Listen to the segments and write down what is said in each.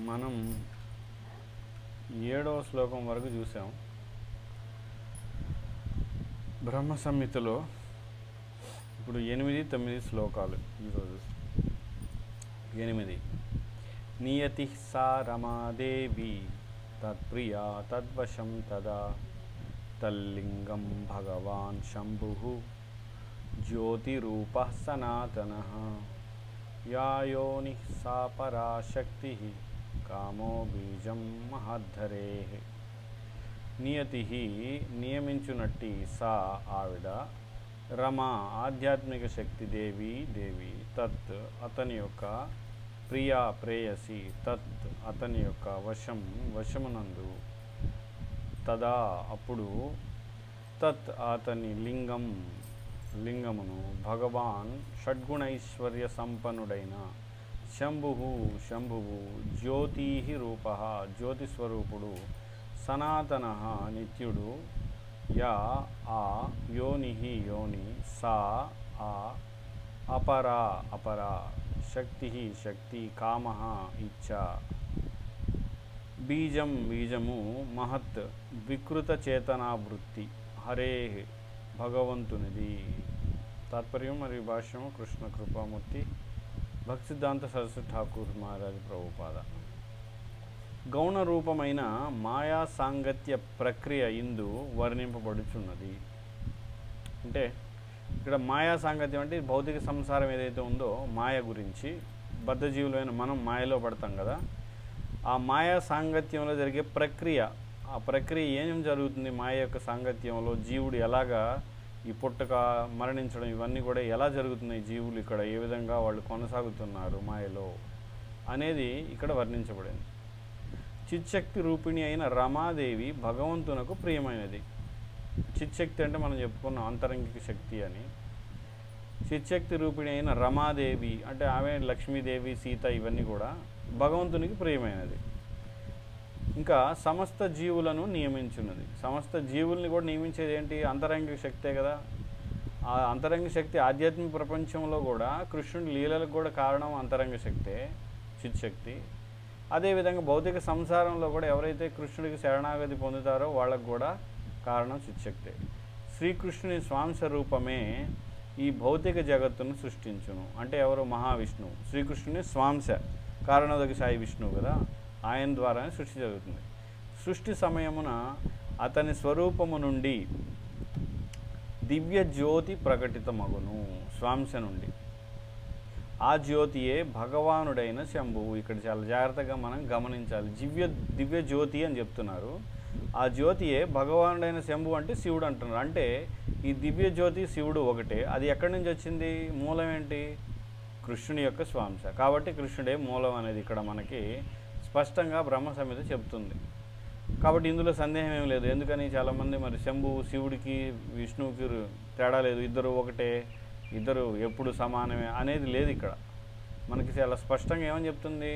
మనం 7వ శ్లోకం వరకు చూసాం. బ్రహ్మ సంహితలో ఇప్పుడు 8, 9 శ్లోకాలు ఈరోజు. 8 నియతి సా రమాదేవి తత్ప్రియా తద్వశం తదా తల్లింగం భగవాన్ శంభుః జ్యోతిరూపః సనాతనః యాయోని సా పరాశక్తిః కామో బీజం మహద్ధరేః. నియతి నియమించునట్టి సా ఆవిడ, రమ ఆధ్యాత్మిక శక్తి దేవి తత్ అతని యొక్క ప్రియా ప్రేయసి, తత్ అతని యొక్క వశమునందు, తదా అప్పుడు, తత్ అతని లింగమును భగవాన్ షడ్గుణైశ్వర్య సంపన్నుడైన శంభువు జ్యోతి రూప జ్యోతిస్వరూపుడు, సనాతన నిత్యుడు, యా ఆ యోని సా ఆ అపరా శక్తి కామ ఇచ్చ, బీజము మహత్ వికృత చేతనావృత్తి, హరే భగవంతునిది. తాత్పర్యం మరియు భాష్యము కృష్ణ కృపామూర్తి భక్తి సిద్ధాంత సరస్వతి ఠాకూర్ మహారాజ్ ప్రభుపాద. గౌణ రూపమైన మాయా సాంగత్య ప్రక్రియ ఇందు వర్ణింపబడుచున్నది. అంటే ఇక్కడ మాయా సాంగత్యం అంటే భౌతిక సంసారం ఏదైతే ఉందో మాయ గురించి, బద్ధజీవులైన మనం మాయలో పడతాం కదా, ఆ మాయా సాంగత్యంలో జరిగే ప్రక్రియ, ఆ ప్రక్రియ ఏం జరుగుతుంది, మాయ యొక్క సాంగత్యంలో జీవుడు ఎలాగా ఈ పుట్టక మరణించడం ఇవన్నీ కూడా ఎలా జరుగుతున్నాయి, జీవులు ఇక్కడ ఏ విధంగా వాళ్ళు కొనసాగుతున్నారు మాయలో అనేది ఇక్కడ వర్ణించబడింది. చిచ్చక్తి రూపిణి అయిన రమాదేవి భగవంతునకు ప్రియమైనది. చిచ్చక్తి అంటే మనం చెప్పుకున్నాం అంతరంగిక శక్తి అని. చిచ్చక్తి రూపిణి అయిన రమాదేవి అంటే ఆమె లక్ష్మీదేవి, సీత ఇవన్నీ కూడా భగవంతునికి ప్రియమైనది. ఇంకా సమస్త జీవులను నియమించున్నది. సమస్త జీవుల్ని కూడా నియమించేది ఏంటి? అంతరంగిక శక్తే కదా. ఆ అంతరంగ శక్తి ఆధ్యాత్మిక ప్రపంచంలో కూడా కృష్ణుడి లీలలకు కూడా కారణం అంతరంగ శక్తే, చిత్శక్తి. అదేవిధంగా భౌతిక సంసారంలో కూడా ఎవరైతే కృష్ణుడికి శరణాగతి పొందుతారో వాళ్ళకు కూడా కారణం చిత్శక్తే. శ్రీకృష్ణుని స్వాంశ రూపమే ఈ భౌతిక జగత్తును సృష్టించును. అంటే ఎవరు? మహావిష్ణువు. శ్రీకృష్ణుని స్వాంశ కారణోదక సాయి విష్ణువు కదా, ఆయన ద్వారానే సృష్టి జరుగుతుంది. సృష్టి సమయమున అతని స్వరూపము నుండి దివ్య జ్యోతి ప్రకటితమగును. స్వాంశ నుండి ఆ జ్యోతియే భగవానుడైన శంభువు. ఇక్కడ చాలా జాగ్రత్తగా మనం గమనించాలి. దివ్య జ్యోతి అని చెప్తున్నారు. ఆ జ్యోతియే భగవానుడైన శంభువు అంటే శివుడు అంటున్నారు. అంటే ఈ దివ్య జ్యోతి శివుడు ఒకటే. అది ఎక్కడి నుంచి వచ్చింది? మూలం ఏంటి? కృష్ణుని యొక్క స్వాంశ. కాబట్టి కృష్ణుడే మూలం అనేది ఇక్కడ మనకి స్పష్టంగా బ్రహ్మ సంహిత చెప్తుంది. కాబట్టి ఇందులో సందేహం ఏం లేదు. ఎందుకని చాలామంది మరి శంభువు శివుడికి విష్ణువుకి తేడా లేదు, ఇద్దరు ఒకటే, ఇద్దరు ఎప్పుడు సమానమే అనేది లేదు. ఇక్కడ మనకి చాలా స్పష్టంగా ఏమని చెప్తుంది?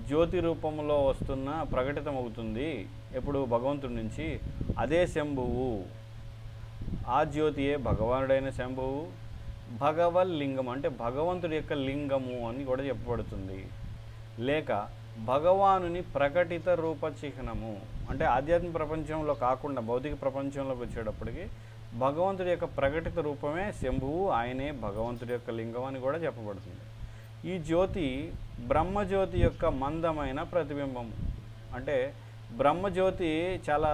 జ్యోతి రూపంలో వస్తున్న ప్రకటితం అవుతుంది ఎప్పుడు? భగవంతుడి నుంచి. అదే శంభువు, ఆ జ్యోతియే భగవానుడైన శంభువు. భగవల్లింగం అంటే భగవంతుడి యొక్క లింగము అని కూడా చెప్పబడుతుంది. లేక భగవానుని ప్రకటిత రూప చిహ్నము అంటే ఆధ్యాత్మిక ప్రపంచంలో కాకుండా భౌతిక ప్రపంచంలోకి వచ్చేటప్పటికి భగవంతుడి యొక్క ప్రకటిత రూపమే శంభువు, ఆయనే భగవంతుడి యొక్క లింగం అని కూడా చెప్పబడుతుంది. ఈ జ్యోతి బ్రహ్మజ్యోతి యొక్క మందమైన ప్రతిబింబము. అంటే బ్రహ్మజ్యోతి చాలా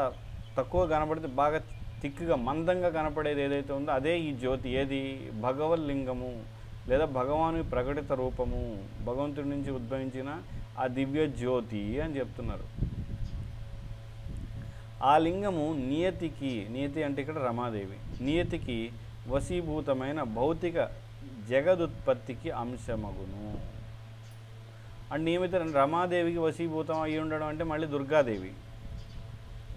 తక్కువ కనబడితే బాగా తిక్కుగా మందంగా కనపడేది ఏదైతే ఉందో అదే ఈ జ్యోతి. ఏది? భగవల్లింగము లేదా భగవాను ప్రకటిత రూపము, భగవంతుడి నుంచి ఉద్భవించిన ఆ దివ్య జ్యోతి అని చెప్తున్నారు. ఆ లింగము నియతి అంటే ఇక్కడ రమాదేవి, నియతికి వశీభూతమైన భౌతిక జగదుత్పత్తికి అంశమగును. అండ్ నియమిత రమాదేవికి వశీభూతం అయి ఉండడం అంటే మళ్ళీ దుర్గాదేవి.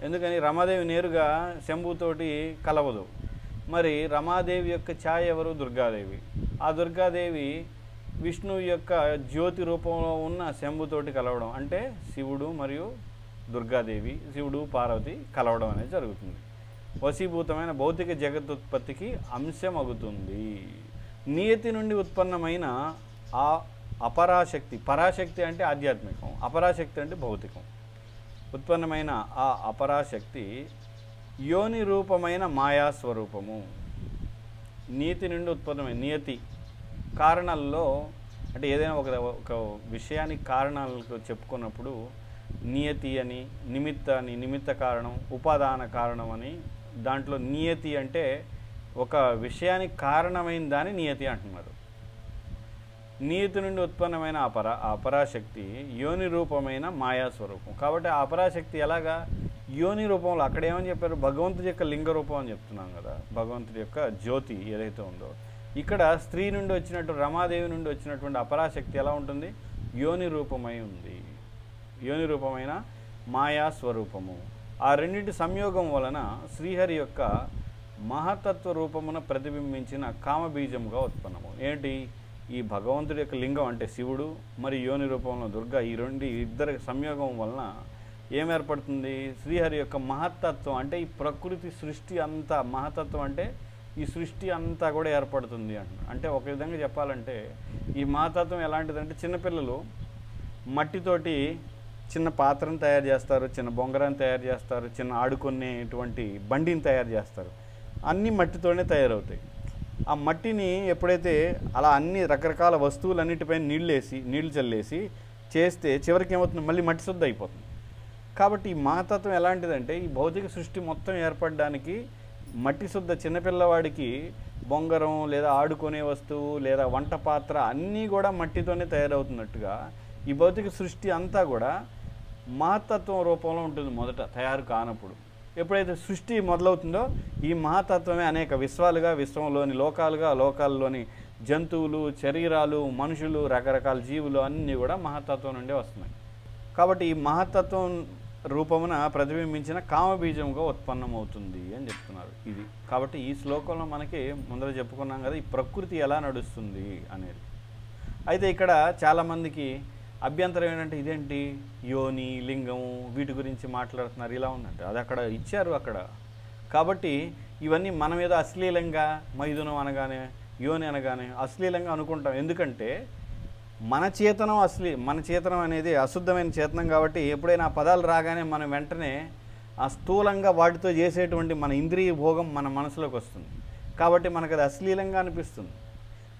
ఎందుకని? రమాదేవి నేరుగా శంభుతోటి కలవదు. మరి రమాదేవి యొక్క ఛాయ ఎవరు? దుర్గాదేవి. ఆ దుర్గాదేవి విష్ణువు యొక్క జ్యోతి రూపంలో ఉన్న శంభుతోటి కలవడం అంటే శివుడు మరియు దుర్గాదేవి, శివుడు పార్వతి కలవడం అనేది జరుగుతుంది. వశీభూతమైన భౌతిక జగదుత్పత్తికి అంశమగుతుంది. నియతి నుండి ఉత్పన్నమైన అపరాశక్తి, పరాశక్తి అంటే ఆధ్యాత్మికం, అపరాశక్తి అంటే భౌతికం, ఉత్పన్నమైన ఆ అపరాశక్తి యోని రూపమైన మాయాస్వరూపము. నీతి నుండి ఉత్పన్నమైన నియతి కారణాల్లో అంటే ఏదైనా ఒక విషయానికి కారణాలకు చెప్పుకున్నప్పుడు నియతి అని, నిమిత్త కారణం, ఉపాదాన కారణం అని, దాంట్లో నియతి అంటే ఒక విషయానికి కారణమైన దాన్ని నియతి అంటున్నారు. నియతి నుండి ఉత్పన్నమైన అపరాశక్తి యోని రూపమైన మాయాస్వరూపం. కాబట్టి ఆ అపరాశక్తి ఎలాగా యోని రూపంలో, అక్కడ ఏమని చెప్పారు, భగవంతుడి యొక్క లింగ రూపం అని చెప్తున్నాం కదా, భగవంతుడి యొక్క జ్యోతి ఏదైతే ఉందో, ఇక్కడ స్త్రీ నుండి వచ్చినట్టు రమాదేవి నుండి వచ్చినటువంటి అపరాశక్తి ఎలా ఉంటుంది, యోని రూపమై ఉంది, యోని రూపమైన మాయాస్వరూపము. ఆ రెండింటి సంయోగం వలన శ్రీహరి యొక్క మహతత్వ రూపమున ప్రతిబింబించిన కామబీజముగా ఉత్పన్నము. ఏంటి, ఈ భగవంతుడి యొక్క లింగం అంటే శివుడు మరి యోని రూపంలో దుర్గా, ఈ ఇద్దరి సంయోగం వలన ఏం ఏర్పడుతుంది, శ్రీహరి యొక్క మహత్తత్వం అంటే ఈ ప్రకృతి సృష్టి అంతా, మహతత్వం అంటే ఈ సృష్టి అంతా కూడా ఏర్పడుతుంది అంటున్నారు. అంటే ఒక విధంగా చెప్పాలంటే ఈ మహతత్వం ఎలాంటిదంటే, చిన్నపిల్లలు మట్టితోటి చిన్న పాత్రను తయారు చేస్తారు, చిన్న బొంగరాన్ని తయారు చేస్తారు, చిన్న ఆడుకునేటువంటి బండిని తయారు చేస్తారు, అన్నీ మట్టితోనే తయారవుతాయి. ఆ మట్టిని ఎప్పుడైతే అలా అన్ని రకరకాల వస్తువులన్నిటిపైన నీళ్ళు చల్లేసి చేస్తే చివరికి ఏమవుతుంది, మళ్ళీ మట్టి శుద్ధ అయిపోతుంది. కాబట్టి ఈ మహతత్వం ఎలాంటిదంటే, ఈ భౌతిక సృష్టి మొత్తం ఏర్పడడానికి మట్టి శుద్ధ చిన్నపిల్లవాడికి బొంగరం లేదా ఆడుకునే వస్తువు లేదా వంట పాత్ర అన్నీ కూడా మట్టితోనే తయారవుతున్నట్టుగా ఈ భౌతిక సృష్టి అంతా కూడా మహత్తత్వం రూపంలో ఉంటుంది మొదట తయారు కానప్పుడు. ఎప్పుడైతే సృష్టి మొదలవుతుందో ఈ మహతత్వమే అనేక విశ్వాలుగా, విశ్వంలోని లోకాల్లోని జంతువులు, శరీరాలు, మనుషులు, రకరకాల జీవులు అన్నీ కూడా మహతత్వం నుండి వస్తున్నాయి. కాబట్టి ఈ మహతత్వం రూపమున ప్రతిబింబించిన కామబీజంగా ఉత్పన్నమవుతుంది అని చెప్తున్నారు. ఇది కాబట్టి ఈ శ్లోకంలో మనకి ముందర చెప్పుకున్నాం కదా, ఈ ప్రకృతి ఎలా నడుస్తుంది అనేది. అయితే ఇక్కడ చాలామందికి అభ్యంతరం ఏంటంటే, ఇదేంటి యోని, లింగం వీటి గురించి మాట్లాడుతున్నారు, ఇలా ఉందంటే అది అక్కడ ఇచ్చారు అక్కడ. కాబట్టి ఇవన్నీ మనం ఏదో అశ్లీలంగా, మైథునం అనగానే యోని అనగానే అశ్లీలంగా అనుకుంటాం. ఎందుకంటే మన చేతనం అనేది అశుద్ధమైన చేతనం. కాబట్టి ఎప్పుడైనా ఆ పదాలు రాగానే మనం వెంటనే ఆ స్థూలంగా వాటితో చేసేటువంటి మన ఇంద్రియ భోగం మన మనసులోకి వస్తుంది. కాబట్టి మనకు అది అశ్లీలంగా అనిపిస్తుంది.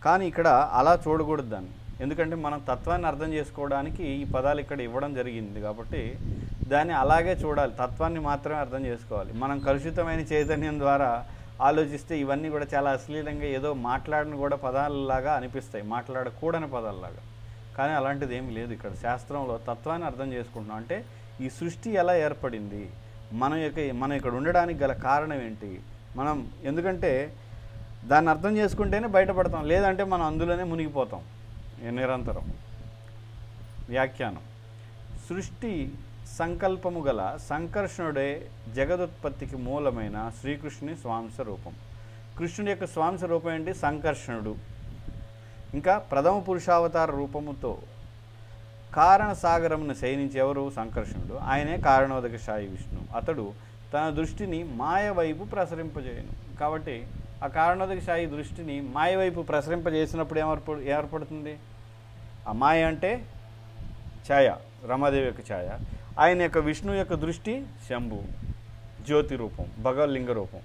కానీ ఇక్కడ అలా చూడకూడదు దాన్ని. ఎందుకంటే మనం తత్వాన్ని అర్థం చేసుకోవడానికి ఈ పదాలు ఇక్కడ ఇవ్వడం జరిగింది. కాబట్టి దాన్ని అలాగే చూడాలి, తత్వాన్ని మాత్రమే అర్థం చేసుకోవాలి. మనం కలుషితమైన చైతన్యం ద్వారా ఆలోచిస్తే ఇవన్నీ కూడా చాలా అశ్లీలంగా, ఏదో మాట్లాడిన కూడా పదాలలాగా అనిపిస్తాయి, మాట్లాడకూడని పదాలలాగా. కానీ అలాంటిది ఏమి లేదు. ఇక్కడ శాస్త్రంలో తత్వాన్ని అర్థం చేసుకుంటున్నాం. అంటే ఈ సృష్టి ఎలా ఏర్పడింది, మనం ఇక్కడ ఉండడానికి గల కారణం ఏంటి, మనం ఎందుకంటే దాన్ని అర్థం చేసుకుంటేనే బయటపడతాం, లేదంటే మనం అందులోనే మునిగిపోతాం నిరంతరం. వ్యాఖ్యానం: సృష్టి సంకల్పము గల సంకర్షణుడే జగదుత్పత్తికి మూలమైన శ్రీకృష్ణుని స్వాంశ రూపం. కృష్ణుడి యొక్క స్వాంశ రూపం ఏంటి, సంకర్షణుడు. ఇంకా ప్రథమ పురుషావతార రూపముతో కారణ సాగరమును శయనించి ఎవరు, సంకర్షణుడు. ఆయనే కారణోదక శాయి విష్ణు. అతడు తన దృష్టిని మాయ వైపు ప్రసరింపజేయను. కాబట్టి ఆ కారణోదక శాయి దృష్టిని మాయ వైపు ప్రసరింపజేసినప్పుడు ఏర్పడుతుంది, ఆ మాయ అంటే ఛాయ, రమాదేవి యొక్క ఛాయ. ఆయన యొక్క విష్ణు యొక్క దృష్టి శంభు, జ్యోతి రూపం, భగవల్లింగ రూపం.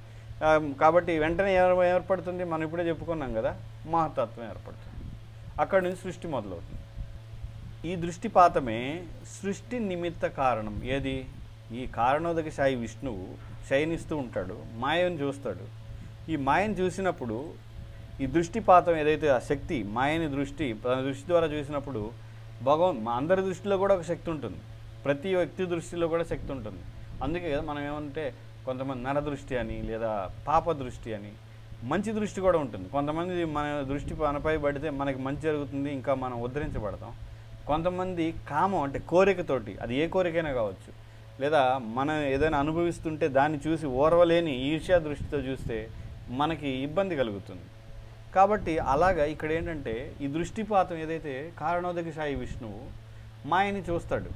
కాబట్టి వెంటనే ఏర్పడుతుంది, మనం ఇప్పుడే చెప్పుకున్నాం కదా, మహతత్వం ఏర్పడుతుంది. అక్కడి నుంచి సృష్టి మొదలవుతుంది. ఈ దృష్టిపాతమే సృష్టి నిమిత్త కారణం. ఏది, ఈ కారణోదక శాయి విష్ణువు శయనిస్తూ ఉంటాడు, మాయను చూస్తాడు. ఈ మాయను చూసినప్పుడు ఈ దృష్టిపాతం ఏదైతే ఆ శక్తి, మాయని తన దృష్టి ద్వారా చూసినప్పుడు అందరి దృష్టిలో కూడా ఒక శక్తి ఉంటుంది, ప్రతి వ్యక్తి దృష్టిలో కూడా శక్తి ఉంటుంది. అందుకే కదా మనం ఏమంటే కొంతమంది నరదృష్టి అని లేదా పాప దృష్టి అని, మంచి దృష్టి కూడా ఉంటుంది. కొంతమంది మన దృష్టి మనపై పడితే మనకి మంచి జరుగుతుంది, ఇంకా మనం ఉద్ధరించబడతాం. కొంతమంది కామం అంటే కోరికతోటి, అది ఏ కోరికైనా కావచ్చు, లేదా మనం ఏదైనా అనుభవిస్తుంటే దాన్ని చూసి ఓర్వలేని ఈర్ష్యా దృష్టితో చూస్తే మనకి ఇబ్బంది కలుగుతుంది. కాబట్టి అలాగా ఇక్కడ ఏంటంటే ఈ దృష్టిపాతం ఏదైతే కారణోదక శాయి విష్ణువు మాయని చూస్తాడు,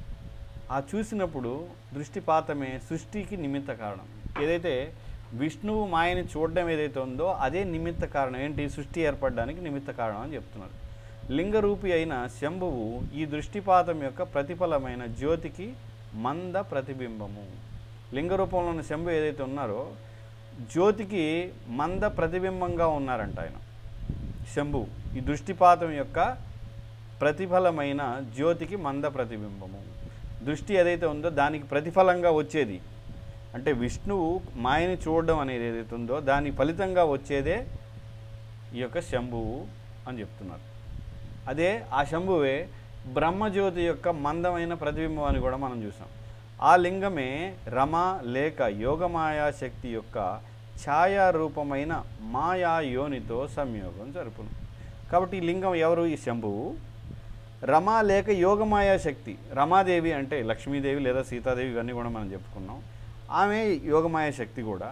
ఆ చూసినప్పుడు దృష్టిపాతమే సృష్టికి నిమిత్త కారణం. ఏదైతే విష్ణువు మాయని చూడడం ఏదైతే ఉందో అదే నిమిత్త కారణం. ఏంటి, సృష్టి ఏర్పడడానికి నిమిత్త కారణం అని చెప్తున్నారు. లింగరూపి అయిన శంభువు ఈ దృష్టిపాతం యొక్క ప్రతిఫలమైన జ్యోతికి మంద ప్రతిబింబము. లింగ రూపంలో ఉన్న శంభు ఏదైతే ఉన్నారో జ్యోతికి మంద ప్రతిబింబంగా ఉన్నారంట ఆయన శంభువు. ఈ దృష్టిపాతం యొక్క ప్రతిఫలమైన జ్యోతికి మంద ప్రతిబింబము. దృష్టి ఏదైతే ఉందో దానికి ప్రతిఫలంగా వచ్చేది అంటే విష్ణువు మాయని చూడడం అనేది ఏదైతే ఉందో దాని ఫలితంగా వచ్చేదే ఈ యొక్క శంభువు అని చెప్తున్నారు. అదే ఆ శంభువే బ్రహ్మజ్యోతి యొక్క మందమైన ప్రతిబింబం అని కూడా మనం చూసాం. ఆ లింగమే రమ లేక యోగమాయా శక్తి యొక్క ఛాయారూపమైన మాయా యోనితో సంయోగం జరుపును. కాబట్టి ఈ లింగం ఎవరు? ఈ శంభువు. రమ లేక యోగమాయా శక్తి, రమాదేవి అంటే లక్ష్మీదేవి లేదా సీతాదేవి ఇవన్నీ కూడా మనం చెప్పుకున్నాం. ఆమె యోగమాయా శక్తి కూడా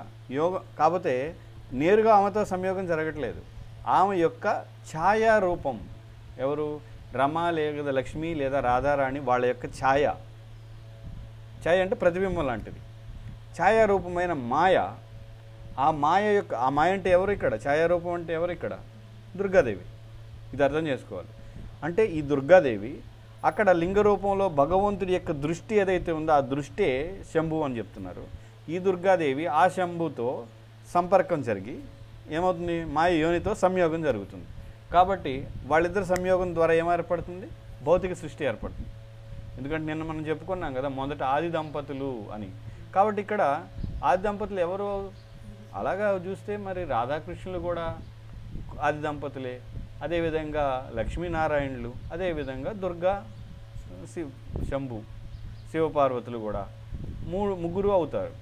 కాకపోతే నేరుగా ఆమెతో సంయోగం జరగట్లేదు. ఆమె యొక్క ఛాయారూపం ఎవరు? రమ లేదా లక్ష్మి లేదా రాధారాణి వాళ్ళ యొక్క ఛాయ అంటే ప్రతిబింబం లాంటిది. ఛాయారూపమైన మాయ, ఆ మాయ అంటే ఎవరు ఇక్కడ? ఛాయారూపం అంటే ఎవరు ఇక్కడ? దుర్గాదేవి. ఇది అర్థం చేసుకోవాలి. అంటే ఈ దుర్గాదేవి అక్కడ లింగ రూపంలో భగవంతుడి యొక్క దృష్టి ఏదైతే ఉందో ఆ దృష్టే శంభువు అని చెప్తున్నారు. ఈ దుర్గాదేవి ఆ శంభుతో సంపర్కం జరిగి ఏమవుతుంది? మాయ యోనితో సంయోగం జరుగుతుంది. కాబట్టి వాళ్ళిద్దరు సంయోగం ద్వారా ఏర్పడుతుంది? భౌతిక సృష్టి ఏర్పడుతుంది. ఎందుకంటే నిన్న మనం చెప్పుకున్నాం కదా మొదట ఆది దంపతులు అని. కాబట్టి ఇక్కడ ఆది దంపతులు ఎవరు? అలాగా చూస్తే మరి రాధాకృష్ణులు కూడా ఆది దంపతులే, అదేవిధంగా లక్ష్మీనారాయణులు, అదేవిధంగా దుర్గా శంభు శివపార్వతులు కూడా ముగ్గురు అవుతారు.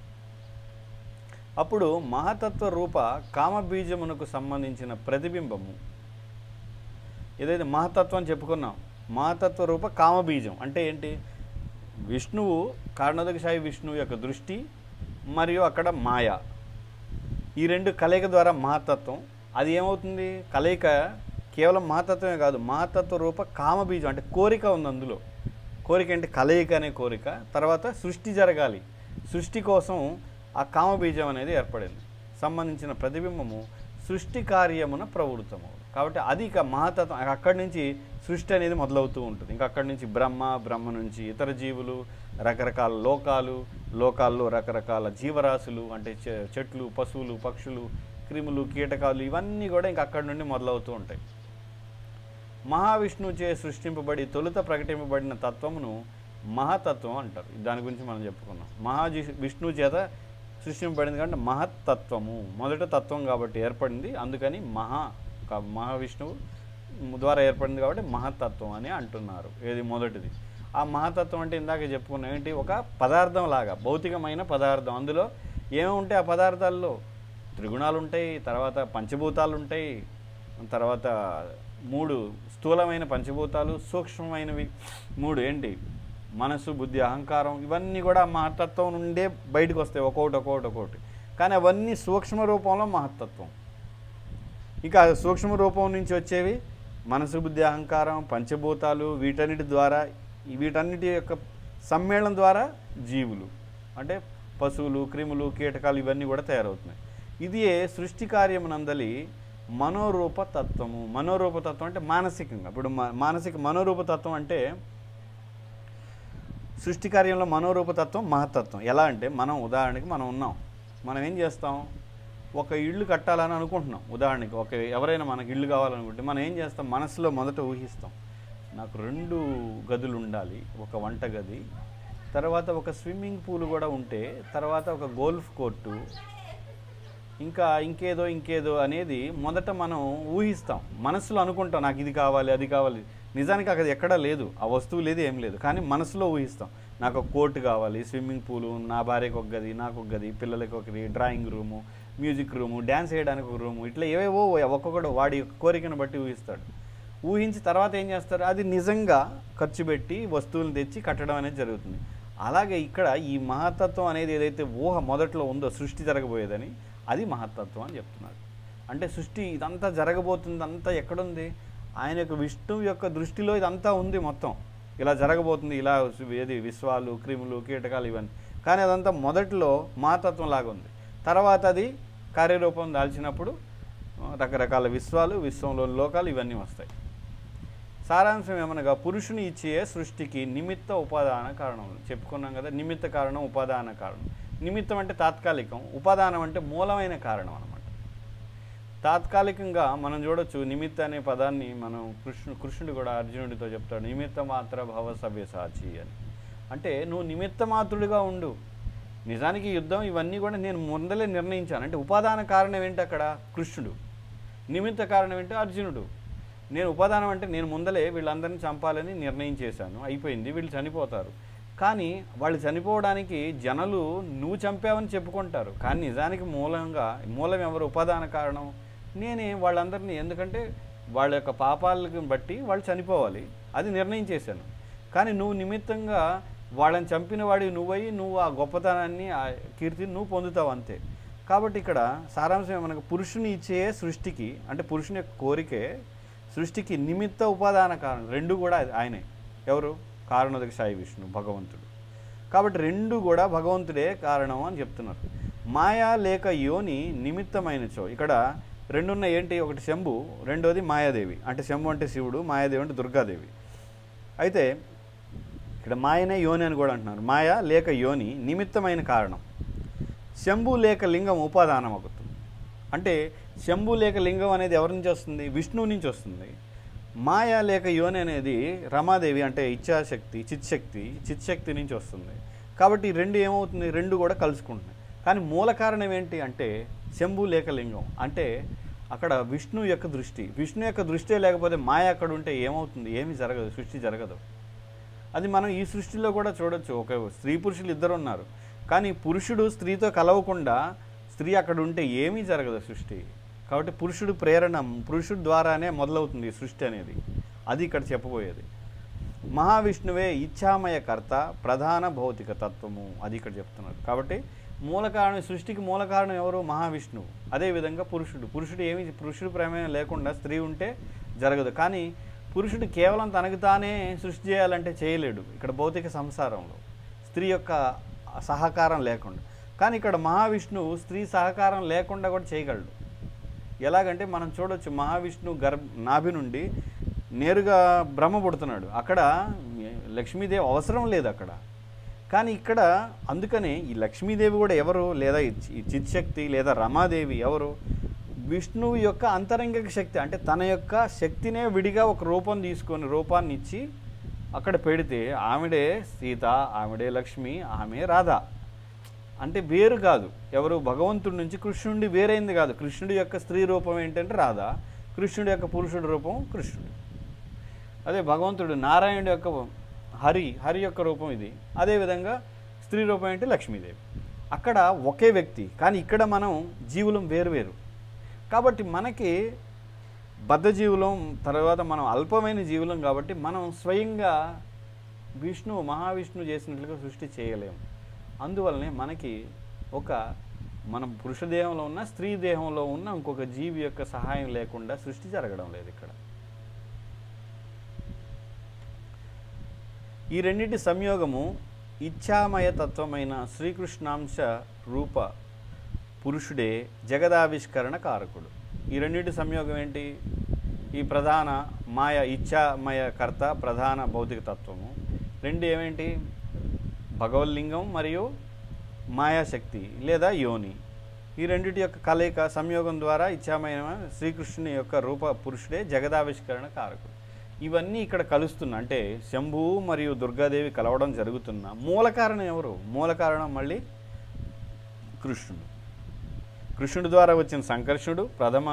అప్పుడు మహతత్వ రూప కామబీజమునకు సంబంధించిన ప్రతిబింబము ఏదైతే మహతత్వం చెప్పుకున్నాం, మహతత్వ రూప కామబీజం అంటే ఏంటి? విష్ణువు కారణోదకశాయి విష్ణువు యొక్క దృష్టి మరియు అక్కడ మాయ, ఈ రెండు కలయిక ద్వారా మహతత్వం. అది ఏమవుతుంది? కలయిక కేవలం మహతత్వమే కాదు, మహతత్వ రూప కామబీజం అంటే కోరిక ఉంది అందులో. కోరిక అంటే కలయిక అనే కోరిక. తర్వాత సృష్టి జరగాలి, సృష్టి కోసం ఆ కామబీజం అనేది ఏర్పడింది. సంబంధించిన ప్రతిబింబము సృష్టి కార్యమున ప్రవృత్తము. కాబట్టి అది ఇక మహతత్వం. అక్కడి నుంచి సృష్టి అనేది మొదలవుతూ ఉంటుంది. ఇంకా అక్కడి నుంచి బ్రహ్మ నుంచి ఇతర జీవులు, రకరకాల లోకాల్లో రకరకాల జీవరాశులు అంటే చెట్లు, పశువులు, పక్షులు, క్రిములు, కీటకాలు ఇవన్నీ కూడా ఇంకా అక్కడి నుండి మొదలవుతూ ఉంటాయి. మహావిష్ణువు చే సృష్టింపబడి తొలుత ప్రకటింపబడిన తత్వమును మహతత్వం అంటారు. దాని గురించి మనం చెప్పుకున్నాం. విష్ణువు చేత సృష్టింపబడింది కాబట్టి మహత్తత్వము, మొదట తత్వం కాబట్టి ఏర్పడింది. అందుకని మహావిష్ణువు ద్వారా ఏర్పడింది కాబట్టి మహత్తత్వం అని అంటున్నారు. ఏది మొదటిది. ఆ మహతత్వం అంటే ఇందాక చెప్పుకున్నాం ఏంటి? ఒక పదార్థం లాగా, భౌతికమైన పదార్థం. అందులో ఏముంటాయి? ఆ పదార్థాల్లో త్రిగుణాలు ఉంటాయి, తర్వాత పంచభూతాలు ఉంటాయి, తర్వాత 3 స్థూలమైన పంచభూతాలు, సూక్ష్మమైనవి 3 ఏంటి? మనసు, బుద్ధి, అహంకారం. ఇవన్నీ కూడా మహత్తత్వం నుండే బయటకు వస్తాయి ఒక్కొక్కటి. కానీ అవన్నీ సూక్ష్మ రూపంలో మహత్తత్వం. ఇక సూక్ష్మ రూపం నుంచి వచ్చేవి మనసు, బుద్ధి, అహంకారం, పంచభూతాలు. వీటన్నిటి యొక్క సమ్మేళనం ద్వారా జీవులు అంటే పశువులు, క్రిములు, కీటకాలు ఇవన్నీ కూడా తయారవుతున్నాయి. ఇది సృష్టి కార్యమునందలి మనోరూపతత్వము. మనోరూపతత్వం అంటే మానసికంగా. ఇప్పుడు మనోరూపతత్వం అంటే సృష్టి కార్యంలో మనోరూపతత్వం మహత్తత్వం. ఎలా అంటే ఉదాహరణకి మనం ఉన్నాం, మనం ఏం చేస్తాం? ఒక ఇల్లు కట్టాలని అనుకుంటున్నాం. ఉదాహరణకి ఎవరైనా మనకి ఇల్లు కావాలనుకుంటే మనం ఏం చేస్తాం? మనసులో మొదట ఊహిస్తాం, నాకు 2 గదులు ఉండాలి, ఒక వంట గది, తర్వాత ఒక స్విమ్మింగ్ పూల్ కూడా ఉంటే, తర్వాత ఒక గోల్ఫ్ కోర్టు, ఇంకా ఇంకేదో అనేది మొదట మనం ఊహిస్తాం, మనసులో అనుకుంటాం, నాకు ఇది కావాలి, అది కావాలి. నిజానికి అక్కడ ఎక్కడా లేదు, ఆ వస్తువు లేదు, ఏం లేదు. కానీ మనసులో ఊహిస్తాం, నాకు ఒక కోర్టు కావాలి, స్విమ్మింగ్ పూలు, నా భార్యకు ఒక గది, నాకు ఒక గది, పిల్లలకి ఒకటి, drawing room, music room, dance వేయడానికి ఒక రూము, ఇట్లా ఏవేవో ఒక్కొక్కడు వాడి కోరికను బట్టి ఊహిస్తాడు. ఊహించి తర్వాత ఏం చేస్తారు? అది నిజంగా ఖర్చు పెట్టి వస్తువులను తెచ్చి కట్టడం అనేది జరుగుతుంది. అలాగే ఇక్కడ ఈ మహత్తత్వం అనేది ఏదైతే ఊహ మొదట్లో ఉందో సృష్టి జరగబోయేదని, అది మహత్తత్వం అని చెప్తున్నారు. అంటే సృష్టి ఇదంతా జరగబోతుంది, అంతా ఎక్కడుంది? ఆయన యొక్క విష్ణువు యొక్క దృష్టిలో ఇదంతా ఉంది. మొత్తం ఇలా జరగబోతుంది, ఇలా ఏది విశ్వాలు, క్రిములు, కీటకాలు ఇవన్నీ. కానీ అదంతా మొదట్లో మహత్తత్వం లాగా ఉంది. తర్వాత అది కార్యరూపం దాల్చినప్పుడు రకరకాల విశ్వంలోని లోకాలు ఇవన్నీ వస్తాయి. సారాంశం ఏమనగా పురుషుని ఇచ్చే సృష్టికి నిమిత్త ఉపాదాన కారణం చెప్పుకున్నాం కదా. నిమిత్త కారణం, ఉపాదాన కారణం. నిమిత్తం అంటే తాత్కాలికం, ఉపాదానం అంటే మూలమైన కారణం అన్నమాట. తాత్కాలికంగా మనం చూడొచ్చు నిమిత్త అనే పదాన్ని మనం కృష్ణుడు కూడా అర్జునుడితో చెప్తాడు, నిమిత్త మాత్ర భవ సవ్యసాచి అని. అంటే నువ్వు నిమిత్త మాత్రుడిగా ఉండు. నిజానికి యుద్ధం ఇవన్నీ కూడా నేను ముందలే నిర్ణయించాను. అంటే ఉపాదాన కారణం ఏంటి అక్కడ కృష్ణుడు, నిమిత్త కారణం ఏంటి అర్జునుడు. నేను ఉపాదానం అంటే నేను ముందలే వీళ్ళందరినీ చంపాలని నిర్ణయం చేశాను, అయిపోయింది, వీళ్ళు చనిపోతారు. కానీ వాళ్ళు చనిపోవడానికి జనులు నువ్వు చంపావని చెప్పుకుంటారు, కానీ నిజానికి మూలం ఎవరు? ఉపాదాన కారణం నేనే వాళ్ళందరినీ. ఎందుకంటే వాళ్ళ యొక్క పాపాలను బట్టి వాళ్ళు చనిపోవాలి, అది నిర్ణయం చేశాను. కానీ నువ్వు నిమిత్తంగా వాళ్ళని చంపిన వాడివి నువ్వయ్యి నువ్వు ఆ గొప్పతనాన్ని, ఆ కీర్తిని నువ్వు పొందుతావు అంతే. కాబట్టి ఇక్కడ సారాంశం ఏమనగా పురుషుని ఇచ్చే సృష్టికి, అంటే పురుషుని యొక్క కోరికే సృష్టికి నిమిత్త ఉపాదాన కారణం. రెండు కూడా ఆయనే. ఎవరు? కారణోదక సాయి విష్ణు, భగవంతుడు. కాబట్టి రెండు కూడా భగవంతుడే కారణం అని చెప్తున్నారు. మాయా లేక యోని నిమిత్తమైనచో ఇక్కడ రెండున్న ఏంటి? ఒకటి శంభు, రెండోది మాయాదేవి. అంటే శంభు అంటే శివుడు, మాయాదేవి అంటే దుర్గాదేవి. అయితే ఇక్కడ మాయనే యోని అని కూడా అంటున్నారు. మాయ లేక యోని నిమిత్తమైన కారణం. శంభు లేక లింగం ఉపాదానం అవుతుంది. అంటే శంభు లేక లింగం అనేది ఎవరి నుంచి వస్తుంది? విష్ణువు నుంచి వస్తుంది. మాయ లేక యోని అనేది రమాదేవి, అంటే ఇచ్ఛాశక్తి, చిత్శక్తి నుంచి వస్తుంది. కాబట్టి రెండు ఏమవుతుంది? రెండు కూడా కలుసుకుంటున్నాయి. కానీ మూల కారణం ఏంటి అంటే శంభు లేక లింగం. అంటే అక్కడ విష్ణు యొక్క దృష్టి. విష్ణు యొక్క దృష్టి లేకపోతే మాయ అక్కడ ఉంటే ఏమవుతుంది? ఏమీ జరగదు, సృష్టి జరగదు. అది మనం ఈ సృష్టిలో కూడా చూడొచ్చు. ఒక స్త్రీ పురుషులు ఇద్దరు ఉన్నారు, కానీ పురుషుడు స్త్రీతో కలవకుండా స్త్రీ అక్కడ ఉంటే ఏమీ జరగదు సృష్టి. కాబట్టి పురుషుడు ప్రేరణ, పురుషుడు ద్వారానే మొదలవుతుంది సృష్టి అనేది. అది ఇక్కడ చెప్పబోయేది. మహావిష్ణువే ఇచ్ఛామయ కర్త, ప్రధాన భౌతిక తత్వము, అది ఇక్కడ చెప్తున్నారు. కాబట్టి మూల కారణం, సృష్టికి మూల కారణం ఎవరు? మహావిష్ణువు. అదేవిధంగా పురుషుడు ప్రమేయం లేకుండా స్త్రీ ఉంటే జరగదు. కానీ పురుషుడు కేవలం తనకు తానే సృష్టి చేయాలంటే చేయలేడు ఇక్కడ భౌతిక సంసారంలో, స్త్రీ యొక్క సహకారం లేకుండా. కానీ ఇక్కడ మహావిష్ణువు స్త్రీ సహకారం లేకుండా కూడా చేయగలడు. ఎలాగంటే మనం చూడొచ్చు, మహావిష్ణువు నాభి నుండి నేరుగా బ్రహ్మ పుడుతున్నాడు. అక్కడ లక్ష్మీదేవి అవసరం లేదు అక్కడ. కానీ ఇక్కడ అందుకనే ఈ లక్ష్మీదేవి కూడా ఎవరు? లేదా ఈ చిత్శక్తి లేదా రమాదేవి ఎవరు? విష్ణువు యొక్క అంతరంగిక శక్తి. అంటే తన యొక్క శక్తినే విడిగా ఒక రూపం తీసుకొని, రూపాన్ని ఇచ్చి అక్కడ పెడితే ఆమెడే సీత, ఆమెడే లక్ష్మి, ఆమె రాధ. అంటే వేరు కాదు. ఎవరు? భగవంతుడి నుంచి కృష్ణుడి వేరైంది కాదు. కృష్ణుడి యొక్క స్త్రీ రూపం ఏంటంటే రాధ, కృష్ణుడి యొక్క పురుషుడి రూపం కృష్ణుడు. అదే భగవంతుడు నారాయణుడి యొక్క హరి యొక్క రూపం ఇది. అదేవిధంగా స్త్రీ రూపం ఏంటి? లక్ష్మీదేవి. అక్కడ ఒకే వ్యక్తి, కానీ ఇక్కడ మనం జీవులం వేరువేరు. కాబట్టి మనకి బద్ధజీవులం, తర్వాత మనం అల్పమైన జీవులం. కాబట్టి మనం స్వయంగా మహావిష్ణువు చేసినట్లుగా సృష్టి చేయలేము. అందువల్లనే మనకి మనం పురుష దేహంలో ఉన్న, స్త్రీ దేహంలో ఉన్న ఇంకొక జీవి యొక్క సహాయం లేకుండా సృష్టి జరగడం లేదు ఇక్కడ. ఈ రెండింటి సంయోగము ఇచ్ఛామయ తత్వమైన శ్రీకృష్ణాంశ రూప పురుషుడే జగదావిష్కరణ కారకుడు. ఈ రెండింటి సంయోగం ఏంటి? ఈ ప్రధాన మాయ, ఇచ్ఛామయ కర్త, ప్రధాన భౌతిక తత్వము రెండు ఏమేంటి? భగవల్లింగం మరియు మాయాశక్తి లేదా యోని. ఈ రెండింటి యొక్క కలయిక సంయోగం ద్వారా ఇచ్ఛామయ శ్రీకృష్ణుని యొక్క రూప పురుషుడే జగదావిష్కరణ కారకుడు. ఇవన్నీ ఇక్కడ కలుస్తున్నా, అంటే శంభువు మరియు దుర్గాదేవి కలవడం జరుగుతున్న మూల కారణం ఎవరు? మూల కారణం మళ్ళీ కృష్ణుడి ద్వారా వచ్చిన సంకర్షణుడు ప్రథమ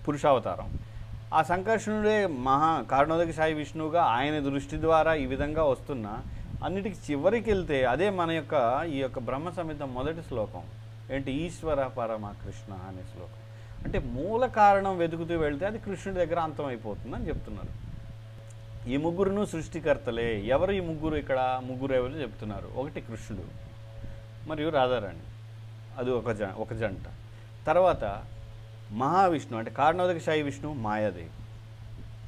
పురుషావతారం. ఆ సంకర్షణుడే కారణోదక సాయి విష్ణువుగా ఆయన దృష్టి ద్వారా ఈ విధంగా వస్తున్న అన్నిటికీ చివరికి వెళ్తే అదే మన యొక్క ఈ యొక్క బ్రహ్మ సంహిత మొదటి శ్లోకం ఏంటి? ఈశ్వర పరమ కృష్ణ అనే శ్లోకం. అంటే మూల కారణం వెతుకుతూ వెళ్తే అది కృష్ణుడి దగ్గర అంతం అయిపోతుందని చెప్తున్నారు. ఈ ముగ్గురును సృష్టికర్తలే. ఎవరు ఈ ముగ్గురు? ఇక్కడ ముగ్గురు ఎవరు చెప్తున్నారు? ఒకటి కృష్ణుడు మరియు రాధారాణి, అది ఒక జంట. తర్వాత మహావిష్ణు అంటే కారణోదక సాయి విష్ణు, మాయాదేవి,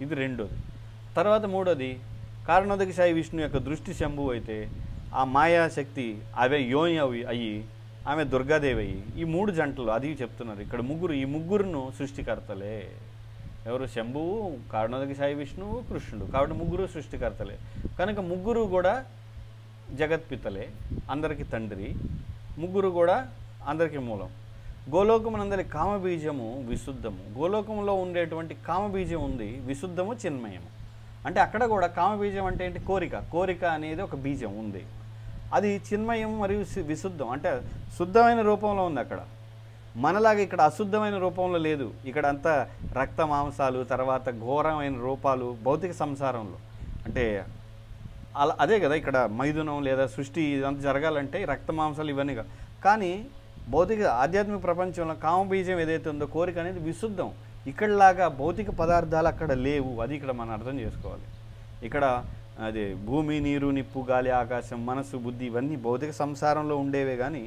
ఇది రెండోది. తర్వాత మూడోది కారణోదక సాయి విష్ణు యొక్క దృష్టి శంభువు అయితే ఆ మాయాశక్తి అవే యోని అయ్యి ఆమె దుర్గాదేవి అయ్యి, ఈ మూడు జంటలు అది చెప్తున్నారు ఇక్కడ ముగ్గురు. ఈ ముగ్గురును సృష్టికర్తలే. ఎవరు? శంభువు, కారణోదక సాయి విష్ణువు, కృష్ణుడు. కాబట్టి ముగ్గురు సృష్టికర్తలే. కనుక ముగ్గురు కూడా జగత్పితలే, అందరికి తండ్రి. ముగ్గురు కూడా అందరికీ మూలం. గోలోకమునందలి కామబీజము విశుద్ధము. గోలోకంలో ఉండేటువంటి కామబీజం ఉంది, విశుద్ధము చిన్మయము. అంటే అక్కడ కూడా కామబీజం అంటే ఏంటి? కోరిక. కోరిక అనేది ఒక బీజం ఉంది, అది చిన్మయం మరియు విశుద్ధం, అంటే శుద్ధమైన రూపంలో ఉంది. అక్కడ మనలాగా ఇక్కడ అశుద్ధమైన రూపంలో లేదు. ఇక్కడ అంతా రక్త మాంసాలు, తర్వాత ఘోరమైన రూపాలు భౌతిక సంసారంలో. అంటే అలా అదే కదా ఇక్కడ మైథునం లేదా సృష్టి ఇదంతా జరగాలంటే రక్త మాంసాలు ఇవన్నీ. కానీ భౌతిక ఆధ్యాత్మిక ప్రపంచంలో కామబీజం ఏదైతే ఉందో, కోరిక అనేది విశుద్ధం. ఇక్కడలాగా భౌతిక పదార్థాలు అక్కడ లేవు. అది ఇక్కడ మనం అర్థం చేసుకోవాలి. ఇక్కడ అదే భూమి, నీరు, నిప్పు, గాలి, ఆకాశం, మనసు, బుద్ధి ఇవన్నీ భౌతిక సంసారంలో ఉండేవే. కానీ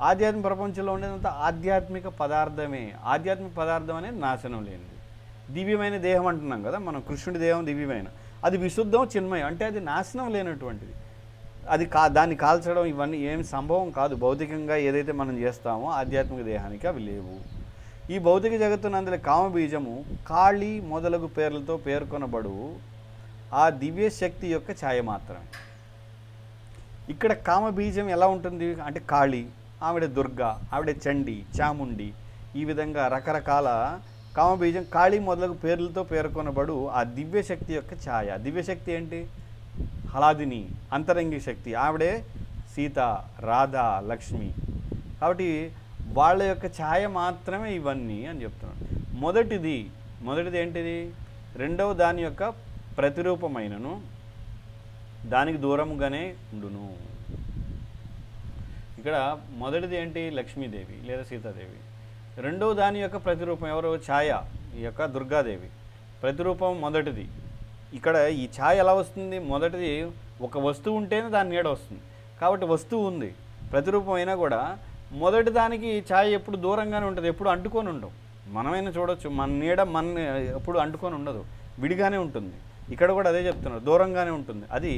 ఆధ్యాత్మిక ప్రపంచంలో ఉండేదంతా ఆధ్యాత్మిక పదార్థమే. ఆధ్యాత్మిక పదార్థం అనేది నాశనం లేనిది. దివ్యమైన దేహం అంటున్నాం కదా మనం, కృష్ణుడి దేహం దివ్యమైన, అది విశుద్ధం చిన్మయం, అంటే అది నాశనం లేనటువంటిది. అది దాన్ని కాల్చడం ఇవన్నీ ఏం సంభవం కాదు. భౌతికంగా ఏదైతే మనం చేస్తామో ఆధ్యాత్మిక దేహానికి అవి లేవు. ఈ భౌతిక జగత్తునందలి కామబీజము కాళీ మొదలగు పేర్లతో పేర్కొనబడు ఆ దివ్య శక్తి యొక్క ఛాయ మాత్రమే. ఇక్కడ కామబీజం ఎలా ఉంటుంది అంటే కాళీ, ఆవిడ దుర్గా, ఆవిడ చండి, చాముండి, ఈ విధంగా రకరకాల కామబీజం కాళీ మొదలగు పేర్లతో పేర్కొనబడు ఆ దివ్యశక్తి యొక్క ఛాయ. దివ్యశక్తి ఏంటి? హలాదిని, అంతరంగి శక్తి. ఆవిడే సీత, రాధ, లక్ష్మి. కాబట్టి వాళ్ళ యొక్క ఛాయ మాత్రమే ఇవన్నీ అని చెప్తున్నాడు. మొదటిది ఏంటిది? రెండవ దాని యొక్క ప్రతిరూపమైనను దానికి దూరముగానే ఉండును. ఇక్కడ మొదటిది ఏంటి? లక్ష్మీదేవి లేదా సీతాదేవి. రెండవ దాని యొక్క ప్రతిరూపం ఎవరు? ఛాయ, ఈ యొక్క దుర్గాదేవి. ప్రతిరూపం మొదటిది. ఇక్కడ ఈ ఛాయ ఎలా వస్తుంది? మొదటిది ఒక వస్తువు ఉంటేనే దాని నీడ వస్తుంది. కాబట్టి వస్తువు ఉంది, ప్రతిరూపం అయినా కూడా మొదటి దానికి ఛాయ ఎప్పుడు దూరంగానే ఉంటుంది, ఎప్పుడు అంటుకొని ఉండవు. మనమైనా చూడొచ్చు, మన నీడ మన ఎప్పుడు అంటుకొని ఉండదు, విడిగానే ఉంటుంది. ఇక్కడ కూడా అదే చెప్తున్నారు, దూరంగానే ఉంటుంది. అది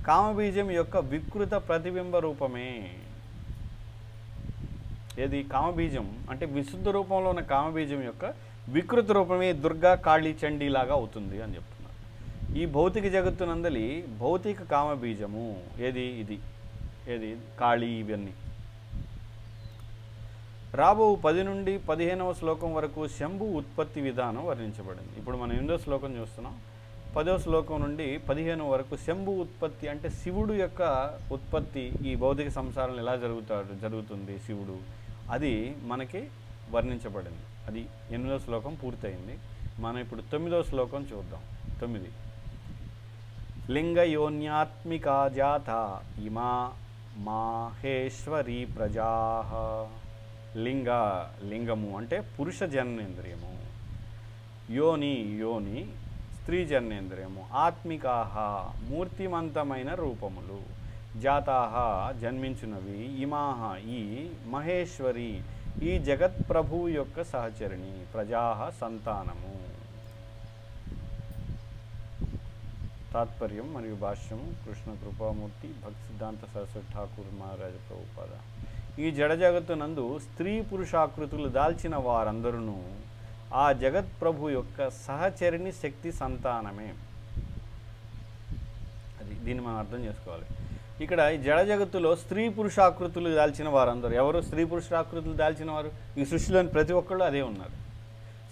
కామబీజం యొక్క వికృత ప్రతిబింబ రూపమే. ఏది? కామబీజం అంటే విశుద్ధ రూపంలో ఉన్న కామబీజం యొక్క వికృత రూపమే దుర్గా, కాళీ, చండీ లాగా అవుతుంది అని చెప్తున్నారు. ఈ భౌతిక జగత్తునందలి భౌతిక కామబీజము ఏది? కాళీ, ఇవన్నీ. రాబో 10 నుండి 15వ శ్లోకం వరకు శంభు ఉత్పత్తి విధానం వర్ణించబడింది. ఇప్పుడు మనం 8వ శ్లోకం చూస్తున్నాం. 10వ శ్లోకం నుండి 15 వరకు శంభు ఉత్పత్తి అంటే శివుడు యొక్క ఉత్పత్తి, ఈ భౌతిక సంసారంలో ఎలా జరుగుతుంది శివుడు, అది మనకి వర్ణించబడింది. అది 8వ శ్లోకం పూర్తయింది. మనం ఇప్పుడు 9వ శ్లోకం చూద్దాం. 9 లింగయోన్యాత్మికా జాత ఇమా మాహేశ్వరీ ప్రజా. లింగము అంటే పురుష జననేంద్రియము, యోని స్త్రీ జననేంద్రియము, ఆత్మికాహ మూర్తిమంతమైన రూపములు, జాతాహ జన్మించునవి, ఇమాహ ఈ మహేశ్వరి ఈ జగత్ ప్రభువు యొక్క సహచరిణి, ప్రజాహ సంతానము. తాత్పర్యం మరియు భాష్యము కృష్ణ కృపామూర్తి భక్తి సిద్ధాంత సరస్వతి ఠాకూర్ మహారాజ ప్రభుపాద. ఈ జడ జగత్తునందు స్త్రీ పురుషాకృతులు దాల్చిన వారందరూ ఆ జగత్ ప్రభు యొక్క సహచరిణి శక్తి సంతానమే. దీన్ని మనం అర్థం చేసుకోవాలి. ఇక్కడ ఈ జడ జగత్తులో స్త్రీ పురుషాకృతులు దాల్చిన వారందరూ ఎవరు? స్త్రీ పురుషాకృతులు దాల్చిన వారు ఈ సృష్టిలోని ప్రతి ఒక్కళ్ళు అదే ఉన్నారు.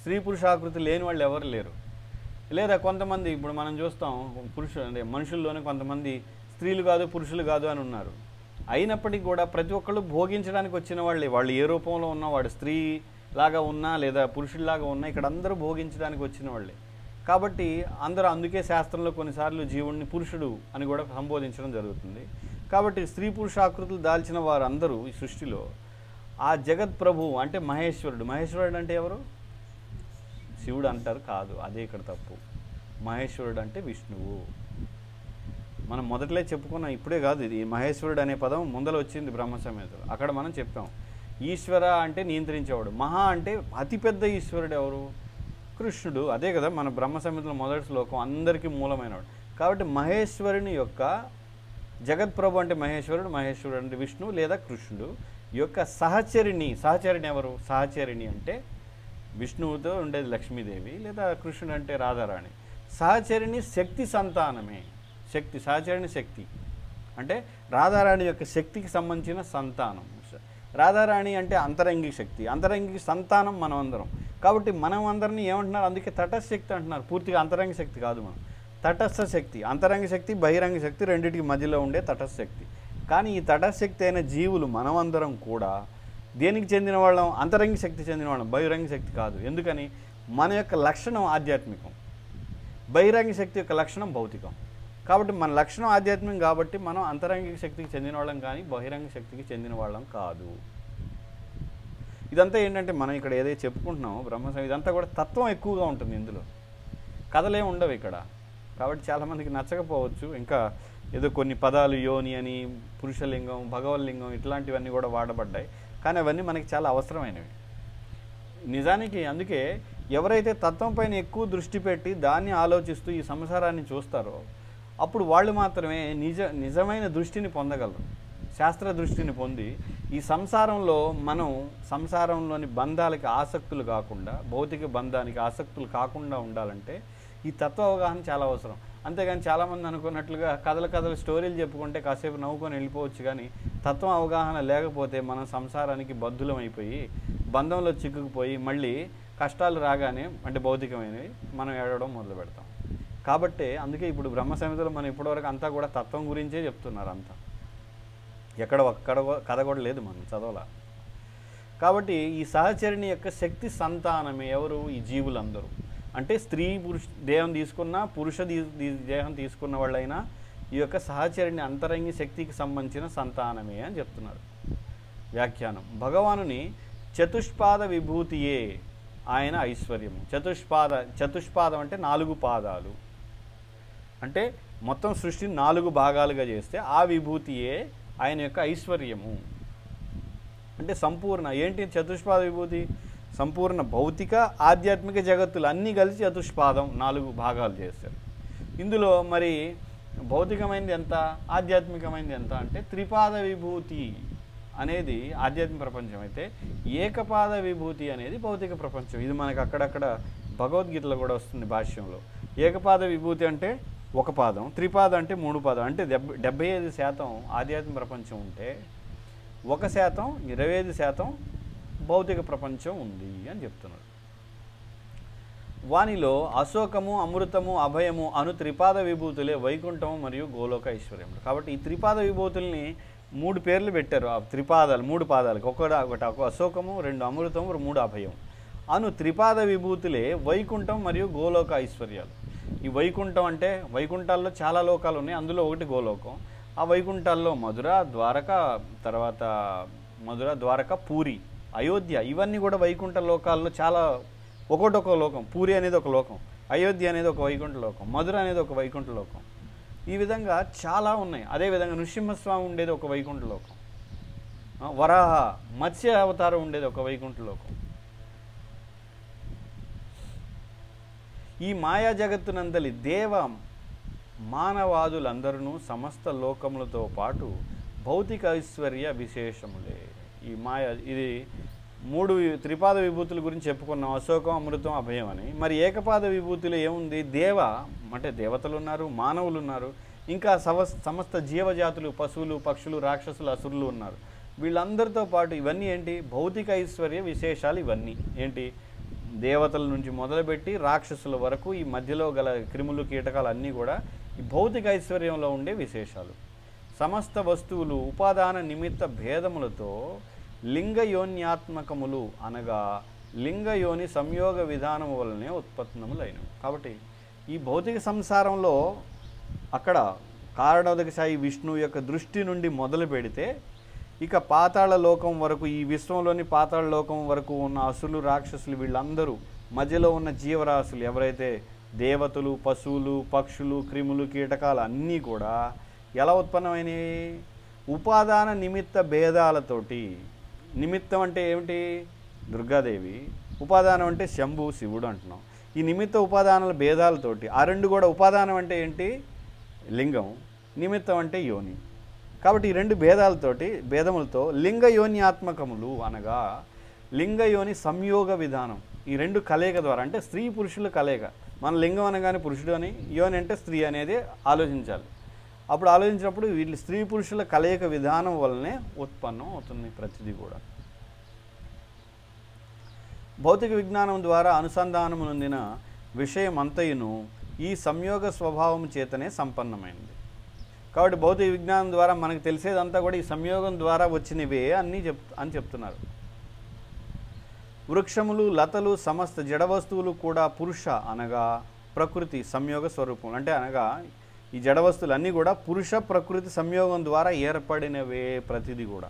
స్త్రీ పురుషాకృతి లేని వాళ్ళు ఎవరు లేరు. లేదా కొంతమంది ఇప్పుడు మనం చూస్తాం, అంటే మనుషుల్లోనే కొంతమంది స్త్రీలు కాదు పురుషులు కాదు అని ఉన్నారు. అయినప్పటికీ కూడా ప్రతి ఒక్కళ్ళు భోగించడానికి వచ్చిన వాళ్ళే. వాళ్ళు ఏ రూపంలో ఉన్నా, వాడు స్త్రీ లాగా ఉన్నా లేదా పురుషుల్లాగా ఉన్నా, ఇక్కడ అందరూ భోగించడానికి వచ్చిన వాళ్ళే. కాబట్టి అందరూ, అందుకే శాస్త్రంలో కొన్నిసార్లు జీవుడిని పురుషుడు అని కూడా సంబోధించడం జరుగుతుంది. కాబట్టి స్త్రీ పురుషాకృతులు దాల్చిన వారు అందరూ ఈ సృష్టిలో ఆ జగత్ ప్రభు అంటే మహేశ్వరుడు. మహేశ్వరుడు అంటే ఎవరు? శివుడు అంటారు, కాదు, అదే ఇక్కడ తప్పు. మహేశ్వరుడు అంటే విష్ణువు. మనం మొదట్లో చెప్పుకున్నాం, ఇప్పుడే కాదు, ఇది మహేశ్వరుడు అనే పదం ముందర వచ్చింది బ్రహ్మ సంహితలో. అక్కడ మనం చెప్పాం ఈశ్వర అంటే నియంత్రించేవాడు, మహా అంటే అతిపెద్ద ఈశ్వరుడు ఎవరు? కృష్ణుడు. అదే కదా మన బ్రహ్మ సంహితలో మొదటి శ్లోకం, అందరికీ మూలమైనవాడు. కాబట్టి మహేశ్వరుని యొక్క జగత్ప్రభు అంటే మహేశ్వరుడు, మహేశ్వరుడు అంటే విష్ణువు లేదా కృష్ణుడు యొక్క సహచరిణి ఎవరు? సహచరిణి అంటే విష్ణువుతో ఉండేది లక్ష్మీదేవి, లేదా కృష్ణుడు అంటే రాధారాణి. సహచరిణి శక్తి సంతానమే. శక్తి, సహచరిణి శక్తి అంటే రాధారాణి యొక్క శక్తికి సంబంధించిన సంతానం. రాధారాణి అంటే అంతరంగిక శక్తి, అంతరంగిక సంతానం మనం అందరం. కాబట్టి మనం అందరినీ ఏమంటున్నారు, అందుకే తటస్థ శక్తి అంటున్నారు. పూర్తిగా అంతరంగ శక్తి కాదు, మనం తటస్థ శక్తి. అంతరంగ శక్తి, బహిరంగ శక్తి రెండింటికి మధ్యలో ఉండే తటస్థ శక్తి. కానీ ఈ తటస్థ శక్తి అయిన జీవులు మనమందరం కూడా దేనికి చెందిన వాళ్ళం? అంతరంగ శక్తి చెందిన వాళ్ళం, బహిరంగ శక్తి కాదు. ఎందుకని? మన యొక్క లక్షణం ఆధ్యాత్మికం, బహిరంగ శక్తి యొక్క లక్షణం భౌతికం. కాబట్టి మన లక్షణం ఆధ్యాత్మికం కాబట్టి మనం అంతరంగిక శక్తికి చెందిన వాళ్ళం కానీ బహిరంగ శక్తికి చెందిన వాళ్ళం కాదు. ఇదంతా ఏంటంటే మనం ఇక్కడ ఏదైతే చెప్పుకుంటున్నామో బ్రహ్మసం, ఇదంతా కూడా తత్వం ఎక్కువగా ఉంటుంది ఇందులో, కథలే ఉండవు ఇక్కడ. కాబట్టి చాలామందికి నచ్చకపోవచ్చు. ఇంకా ఏదో కొన్ని పదాలు యోని అని, పురుషలింగం, భగవల్లింగం ఇట్లాంటివన్నీ కూడా వాడబడ్డాయి. కానీ అవన్నీ మనకి చాలా అవసరమైనవి నిజానికి. అందుకే ఎవరైతే తత్వం పైన ఎక్కువ దృష్టి పెట్టి దాన్ని ఆలోచిస్తూ ఈ సంసారాన్ని చూస్తారో అప్పుడు వాళ్ళు మాత్రమే నిజమైన దృష్టిని పొందగలరు. శాస్త్ర దృష్టిని పొంది ఈ సంసారంలో మనం సంసారంలోని బంధాలకి ఆసక్తులు కాకుండా, భౌతిక బంధానికి ఆసక్తులు కాకుండా ఉండాలంటే ఈ తత్వ అవగాహన చాలా అవసరం. అంతేగాని చాలామంది అనుకున్నట్లుగా కథలు స్టోరీలు చెప్పుకుంటే కాసేపు నవ్వుకొని వెళ్ళిపోవచ్చు. కానీ తత్వం అవగాహన లేకపోతే మనం సంసారానికి బద్ధులం అయిపోయి బంధంలో చిక్కుకుపోయి మళ్ళీ కష్టాలు రాగానే అంటే భౌతికమైనవి మనం ఏడవడం మొదలు పెడతాం. కాబట్టి అందుకే ఇప్పుడు బ్రహ్మ సంహితలో మనం ఇప్పటివరకు అంతా కూడా తత్వం గురించే చెప్తున్నారు. అంతా ఎక్కడ కథ కూడా లేదు మనం చదవలా. కాబట్టి ఈ సహచరిణి యొక్క శక్తి సంతానమే ఎవరు? ఈ జీవులందరూ. అంటే స్త్రీ పురుష దేహం తీసుకున్న, పురుష దేహం తీసుకున్న వాళ్ళైనా ఈ యొక్క సహచరిణి అంతరంగి శక్తికి సంబంధించిన సంతానమే అని చెప్తున్నారు వ్యాఖ్యానం. భగవానుని చతుష్పాద విభూతియే ఆయన ఐశ్వర్యము. చతుష్పాదం అంటే 4 పాదాలు. అంటే మొత్తం సృష్టిని 4 భాగాలుగా చేస్తే ఆ విభూతియే ఆయన యొక్క ఐశ్వర్యము. అంటే సంపూర్ణ ఏంటి చతుష్పాద విభూతి? సంపూర్ణ భౌతిక ఆధ్యాత్మిక జగత్తులు అన్నీ కలిసి చతుష్పాదం 4 భాగాలు చేస్తారు. ఇందులో మరి భౌతికమైనది ఎంత, ఆధ్యాత్మికమైనది ఎంత అంటే త్రిపాద విభూతి అనేది ఆధ్యాత్మిక ప్రపంచం అయితే ఏకపాద విభూతి అనేది భౌతిక ప్రపంచం. ఇది మనకు అక్కడక్కడ భగవద్గీతలో కూడా వస్తుంది భాష్యంలో. ఏకపాద విభూతి అంటే 1 పాదం, త్రిపాద అంటే 3 పాదం. అంటే 75% ఆధ్యాత్మిక ప్రపంచం ఉంటే 1% 25% భౌతిక ప్రపంచం ఉంది అని చెప్తున్నారు. వానిలో అశోకము, అమృతము, అభయము అను త్రిపాద విభూతులే వైకుంఠము మరియు గోలోక ఐశ్వర్యములు. కాబట్టి ఈ త్రిపాద విభూతుల్ని 3 పేర్లు పెట్టారు. ఆ త్రిపాదాలు 3 పాదాలకు ఒకటి అశోకము, 2 అమృతము, 3 అభయం అను త్రిపాద విభూతులే వైకుంఠం మరియు గోలోక ఐశ్వర్యాలు. ఈ వైకుంఠం అంటే వైకుంఠాల్లో చాలా లోకాలు ఉన్నాయి, అందులో ఒకటి గోలోకం. ఆ వైకుంఠాల్లో మధుర, ద్వారక, పూరి, అయోధ్య ఇవన్నీ కూడా వైకుంఠ లోకాల్లో చాలా ఒక్కొక్క లోకం. పూరి అనేది ఒక లోకం, అయోధ్య అనేది ఒక వైకుంఠ లోకం, మధుర అనేది ఒక వైకుంఠ లోకం. ఈ విధంగా చాలా ఉన్నాయి. అదేవిధంగా నృసింహస్వామి ఉండేది ఒక వైకుంఠ లోకం, వరాహ మత్స్య అవతారం ఉండేది ఒక వైకుంఠ లోకం. ఈ మాయా జగత్తునందలి దేవ మానవాదులందరూ సమస్త లోకములతో పాటు భౌతిక ఐశ్వర్య విశేషములే. ఈ మాయ ఇది 3 త్రిపాద విభూతుల గురించి చెప్పుకున్నాం, అశోకం, అమృతం, అభయం అని. మరి ఏకపాద విభూతిలో ఏముంది? అంటే దేవతలు ఉన్నారు, మానవులు ఉన్నారు, ఇంకా సమస్త జీవజాతులు, పశువులు, పక్షులు, రాక్షసులు, అసురులు ఉన్నారు. వీళ్ళందరితో పాటు ఇవన్నీ ఏంటి? భౌతిక ఐశ్వర్య విశేషాలు. ఇవన్నీ ఏంటి? దేవతల నుంచి మొదలుపెట్టి రాక్షసుల వరకు ఈ మధ్యలో గల క్రిములు, కీటకాలు అన్నీ కూడా ఈ భౌతిక ఐశ్వర్యంలో ఉండే విశేషాలు. సమస్త వస్తువులు ఉపాదాన నిమిత్త భేదములతో లింగయోన్యాత్మకములు అనగా లింగయోని సంయోగ విధానము వలనే ఉత్పన్నములైనవి. కాబట్టి ఈ భౌతిక సంసారంలో అక్కడ కారణోదకశాయి విష్ణువు యొక్క దృష్టి నుండి మొదలు పెడితే ఇక పాతాళ లోకం వరకు, ఈ విశ్వంలోని పాతాళ లోకం వరకు ఉన్న అసులు, రాక్షసులు వీళ్ళందరూ, మధ్యలో ఉన్న జీవరాశులు ఎవరైతే దేవతలు, పశువులు, పక్షులు, క్రిములు, కీటకాలు అన్నీ కూడా ఎలా ఉత్పన్నమైనవి? ఉపాదాన నిమిత్త భేదాలతోటి. నిమిత్తం అంటే ఏమిటి? దుర్గాదేవి. ఉపాదానం అంటే శంభు, శివుడు అంటున్నాం. ఈ నిమిత్త ఉపాదానాల భేదాలతోటి ఆ 2 కూడా. ఉపాదానం అంటే ఏంటి? లింగం. నిమిత్తం అంటే యోని. కాబట్టి ఈ 2 భేదములతో లింగయోన్యాత్మకములు అనగా లింగయోని సంయోగ విధానం. ఈ రెండు కలయిక ద్వారా, అంటే స్త్రీ పురుషుల కలయిక. మన లింగం అనగానే పురుషుడు అని, యోని అంటే స్త్రీ అనేది ఆలోచించాలి. అప్పుడు ఆలోచించినప్పుడు వీళ్ళు స్త్రీ పురుషుల కలయిక విధానం వల్లనే ఉత్పన్నం అవుతుంది ప్రతిదీ కూడా. భౌతిక విజ్ఞానం ద్వారా అనుసంధానం నొందిన విషయం అంతయును ఈ సంయోగ స్వభావం చేతనే సంపన్నమైంది. కాబట్టి భౌతిక విజ్ఞానం ద్వారా మనకు తెలిసేదంతా కూడా ఈ సంయోగం ద్వారా వచ్చినవే అని చెప్తున్నారు. వృక్షములు, లతలు, సమస్త జడ వస్తువులు కూడా పురుష అనగా ప్రకృతి సంయోగ స్వరూపం. అంటే అనగా ఈ జడ వస్తువులు అన్నీ కూడా పురుష ప్రకృతి సంయోగం ద్వారా ఏర్పడినవే ప్రతిదీ కూడా.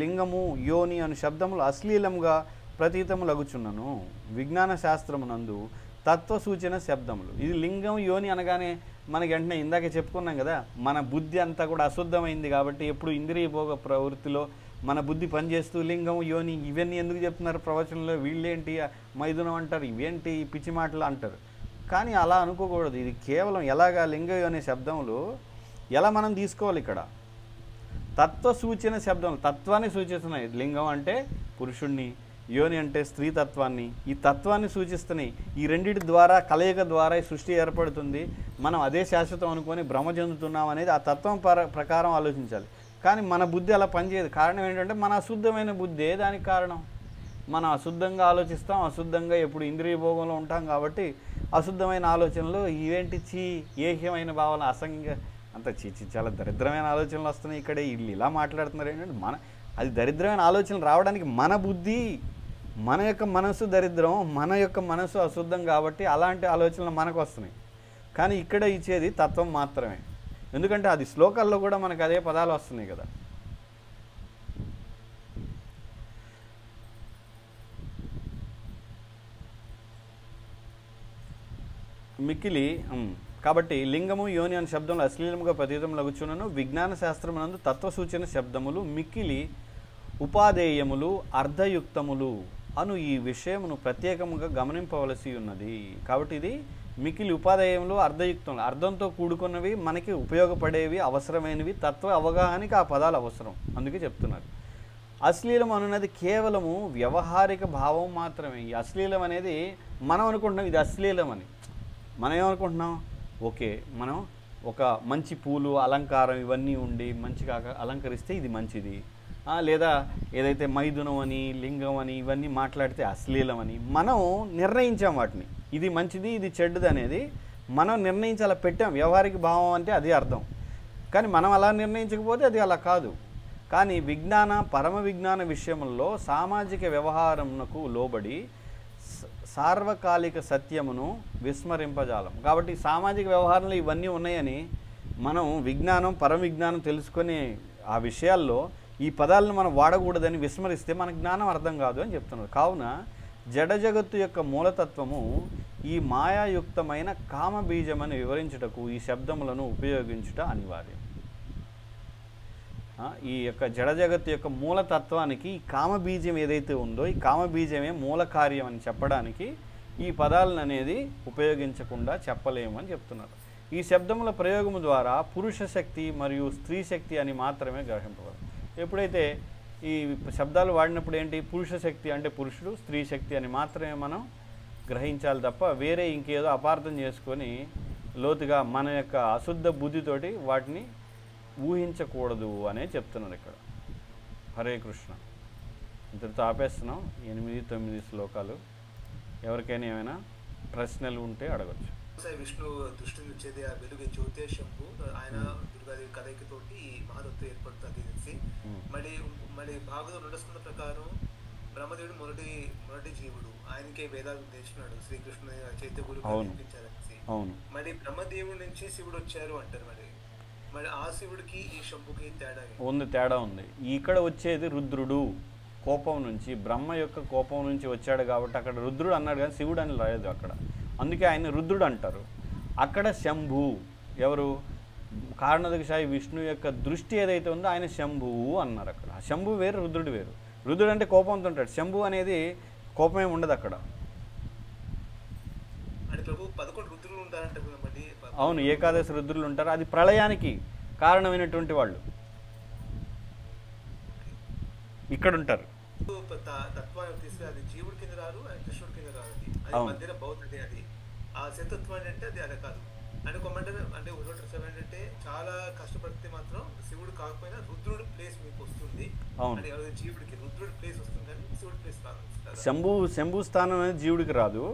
లింగము, యోని అను శబ్దములు అశ్లీలంగా ప్రతీతములగుచున్నను విజ్ఞాన శాస్త్రమునందు తత్వ సూచన శబ్దములు. ఇది లింగం, యోని అనగానే మనకి వెంటనే ఇందాక చెప్పుకున్నాం కదా, మన బుద్ధి అంతా కూడా అశుద్ధమైంది కాబట్టి ఎప్పుడు ఇంద్రియ భోగ ప్రవృత్తిలో మన బుద్ధి పనిచేస్తూ లింగం, యోని ఇవన్నీ ఎందుకు చెప్తున్నారు ప్రవచనంలో, వీళ్ళేంటి మైథునం అంటారు, ఇవేంటి పిచ్చి మాటలు అంటారు. కానీ అలా అనుకోకూడదు. ఇది కేవలం ఎలాగా లింగ యోని శబ్దములు ఎలా మనం తీసుకోవాలి, ఇక్కడ తత్వ సూచన శబ్దములు తత్వాన్ని సూచిస్తున్నాయి. లింగం అంటే పురుషుణ్ణి, యోని అంటే స్త్రీ తత్వాన్ని, ఈ తత్వాన్ని సూచిస్తున్నాయి. ఈ రెండింటి ద్వారా కలయిక ద్వారా ఈ సృష్టి ఏర్పడుతుంది. మనం అదే శాశ్వతం అనుకొని భ్రమ చెందుతున్నాం అనేది ఆ తత్వం ప్రకారం ఆలోచించాలి. కానీ మన బుద్ధి అలా పనిచేయదు. కారణం ఏంటంటే మన అశుద్ధమైన బుద్ధే దానికి కారణం. మనం అశుద్ధంగా ఆలోచిస్తాం, అశుద్ధంగా ఎప్పుడు ఇంద్రియ భోగంలో ఉంటాం కాబట్టి అశుద్ధమైన ఆలోచనలు ఇవేంటి ఏహ్యమైన భావన అసంఖ్య అంత చాలా దరిద్రమైన ఆలోచనలు వస్తున్నాయి. ఇక్కడే వీళ్ళు ఇలా మాట్లాడుతున్నారు ఏంటంటే అది దరిద్రమైన ఆలోచనలు రావడానికి మన బుద్ధి, మన యొక్క మనసు దరిద్రం, మన యొక్క మనసు అశుద్ధం కాబట్టి అలాంటి ఆలోచనలు మనకు వస్తున్నాయి. కానీ ఇక్కడ ఇచ్చేది తత్వం మాత్రమే. ఎందుకంటే అది శ్లోకాల్లో కూడా మనకు అదే పదాలు వస్తున్నాయి కదా. మిక్కిలి కాబట్టి లింగము, యోని అనే శబ్దంలో అశ్లీలముగా ప్రతీతములగుచున్నను విజ్ఞాన శాస్త్రమునందు తత్వసూచన శబ్దములు మిక్కిలి ఉపాదేయములు అర్ధయుక్తములు అను ఈ విషయమును ప్రత్యేకముగా గమనింపవలసి ఉన్నది. కాబట్టి ఇది మిక్కిలి ఉపాదేయములు అర్ధయుక్తములు, అర్థంతో కూడుకున్నవి, మనకి ఉపయోగపడేవి, అవసరమైనవి, తత్వ అవగాహనకి ఆ పదాలు అవసరం. అందుకే చెప్తున్నారు. అశ్లీలం అనున్నది కేవలము వ్యవహారిక భావం మాత్రమే. ఈ అశ్లీలం అనేది మనం అనుకుంటున్నాం ఇది అశ్లీలం అని. మనం ఏమనుకుంటున్నాం, ఓకే మనం ఒక మంచి పూలు అలంకారం ఇవన్నీ ఉండి మంచిగా అలంకరిస్తే ఇది మంచిది, లేదా ఏదైతే మైథునం అని లింగం అని ఇవన్నీ మాట్లాడితే అశ్లీలం అని మనం నిర్ణయించాం. వాటిని ఇది మంచిది ఇది చెడ్డది అనేది మనం నిర్ణయించి అలా పెట్టాం. వ్యవహారిక భావం అంటే అది అర్థం. కానీ మనం అలా నిర్ణయించకపోతే అది అలా కాదు. కానీ విజ్ఞాన పరమ విజ్ఞాన విషయంలో సామాజిక వ్యవహారంకు లోబడి సార్వకాలిక సత్యమును విస్మరింపజాలం. కాబట్టి సామాజిక వ్యవహారంలో ఇవన్నీ ఉన్నాయని మనం విజ్ఞానం పరమ విజ్ఞానం తెలుసుకునే ఆ విషయాల్లో ఈ పదాలను మనం వాడకూడదని విస్మరిస్తే మన జ్ఞానం అర్థం కాదు అని చెప్తున్నారు. కావున జడ జగత్తు యొక్క మూలతత్వము ఈ మాయాయుక్తమైన కామబీజమని వివరించుటకు ఈ శబ్దములను ఉపయోగించుట అనివార్యం. ఈ యొక్క జడ జగత్తు యొక్క మూలతత్వానికి ఈ కామబీజం ఏదైతే ఉందో ఈ కామబీజమే మూల కార్యం అని చెప్పడానికి ఈ పదాలను అనేది ఉపయోగించకుండా చెప్పలేమని చెప్తున్నారు. ఈ శబ్దముల ప్రయోగము ద్వారా పురుష శక్తి మరియు స్త్రీ శక్తి అని మాత్రమే గ్రహింపగలరు. ఎప్పుడైతే ఈ శబ్దాలు వాడినప్పుడు ఏంటి, పురుష శక్తి అంటే పురుషుడు, స్త్రీ శక్తి అని మాత్రమే మనం గ్రహించాలి తప్ప వేరే ఇంకేదో అపార్థం చేసుకొని లోతుగా మన యొక్క అశుద్ధ బుద్ధితోటి వాటిని ఊహించకూడదు అనే చెప్తున్నారు ఇక్కడ. హరే కృష్ణ. ఇంతటితో ఆపేస్తున్నాం. 8-9 శ్లోకాలు. ఎవరికైనా ఏమైనా ప్రశ్నలు ఉంటే అడగచ్చు. విష్ణు దృష్టి నుంచేది ఆ వెలుగు జ్యోతి శంభు ఆయన దుర్గాదేవి కలయికతోటి మహాదత్వం ఏర్పడుతుంది తెలిసి మళ్ళీ భాగవతం 2వ స్కంధ ప్రకారం బ్రహ్మదేవుడు మొదటి జీవుడు, ఆయనకే వేదాలు నేర్చుకున్నాడు శ్రీకృష్ణ చైత్య గురు నేర్పించారనేసి. మరి బ్రహ్మదేవుడి నుంచి శివుడు వచ్చారు అంటారు. మరి ఆ శివుడికి ఈ శంభుకి తేడా ఉంది. ఇక్కడ వచ్చేది రుద్రుడు కోపం నుంచి, బ్రహ్మ యొక్క కోపం నుంచి వచ్చాడు కాబట్టి అక్కడ రుద్రుడు అన్నాడు కానీ శివుడు అని రాయదు అక్కడ. అందుకే ఆయన రుద్రుడు అంటారు. అక్కడ శంభు ఎవరు, కారణోదకశాయి విష్ణు యొక్క దృష్టి ఏదైతే ఉందో ఆయన శంభువు అన్నారు అక్కడ. శంభు వేరు, రుద్రుడు వేరు. రుద్రుడు అంటే కోపంతో ఉంటాడు, శంభు అనేది కోపమే ఉండదు అక్కడ. అవును, ఏకాదశి రుద్రులు ఉంటారు. అది ప్రళయానికి కారణమైనటువంటి వాళ్ళు ఇక్కడ ఉంటారు. తత్వాన్ని తీసి అది జీవుడి కింద కింద రారు, ఆయన కృష్ణుడి కింద రారు. అది మధ్యలో బౌద్ధది. అది ఆ శత్రుత్వం ఏంటంటే అది కాదు. అంటే అంటే ఒకటి ఏంటంటే చాలా కష్టపడితే మాత్రం శివుడు కాకపోయినా రుద్రుడు ప్లేస్ మీకు వస్తుంది. అంటే జీవుడికి రుద్రుడి ప్లేస్ వస్తుంది కానీ శివుడి ప్లేస్ రాదు. శంభు స్థానం అనేది జీవుడికి రాదు.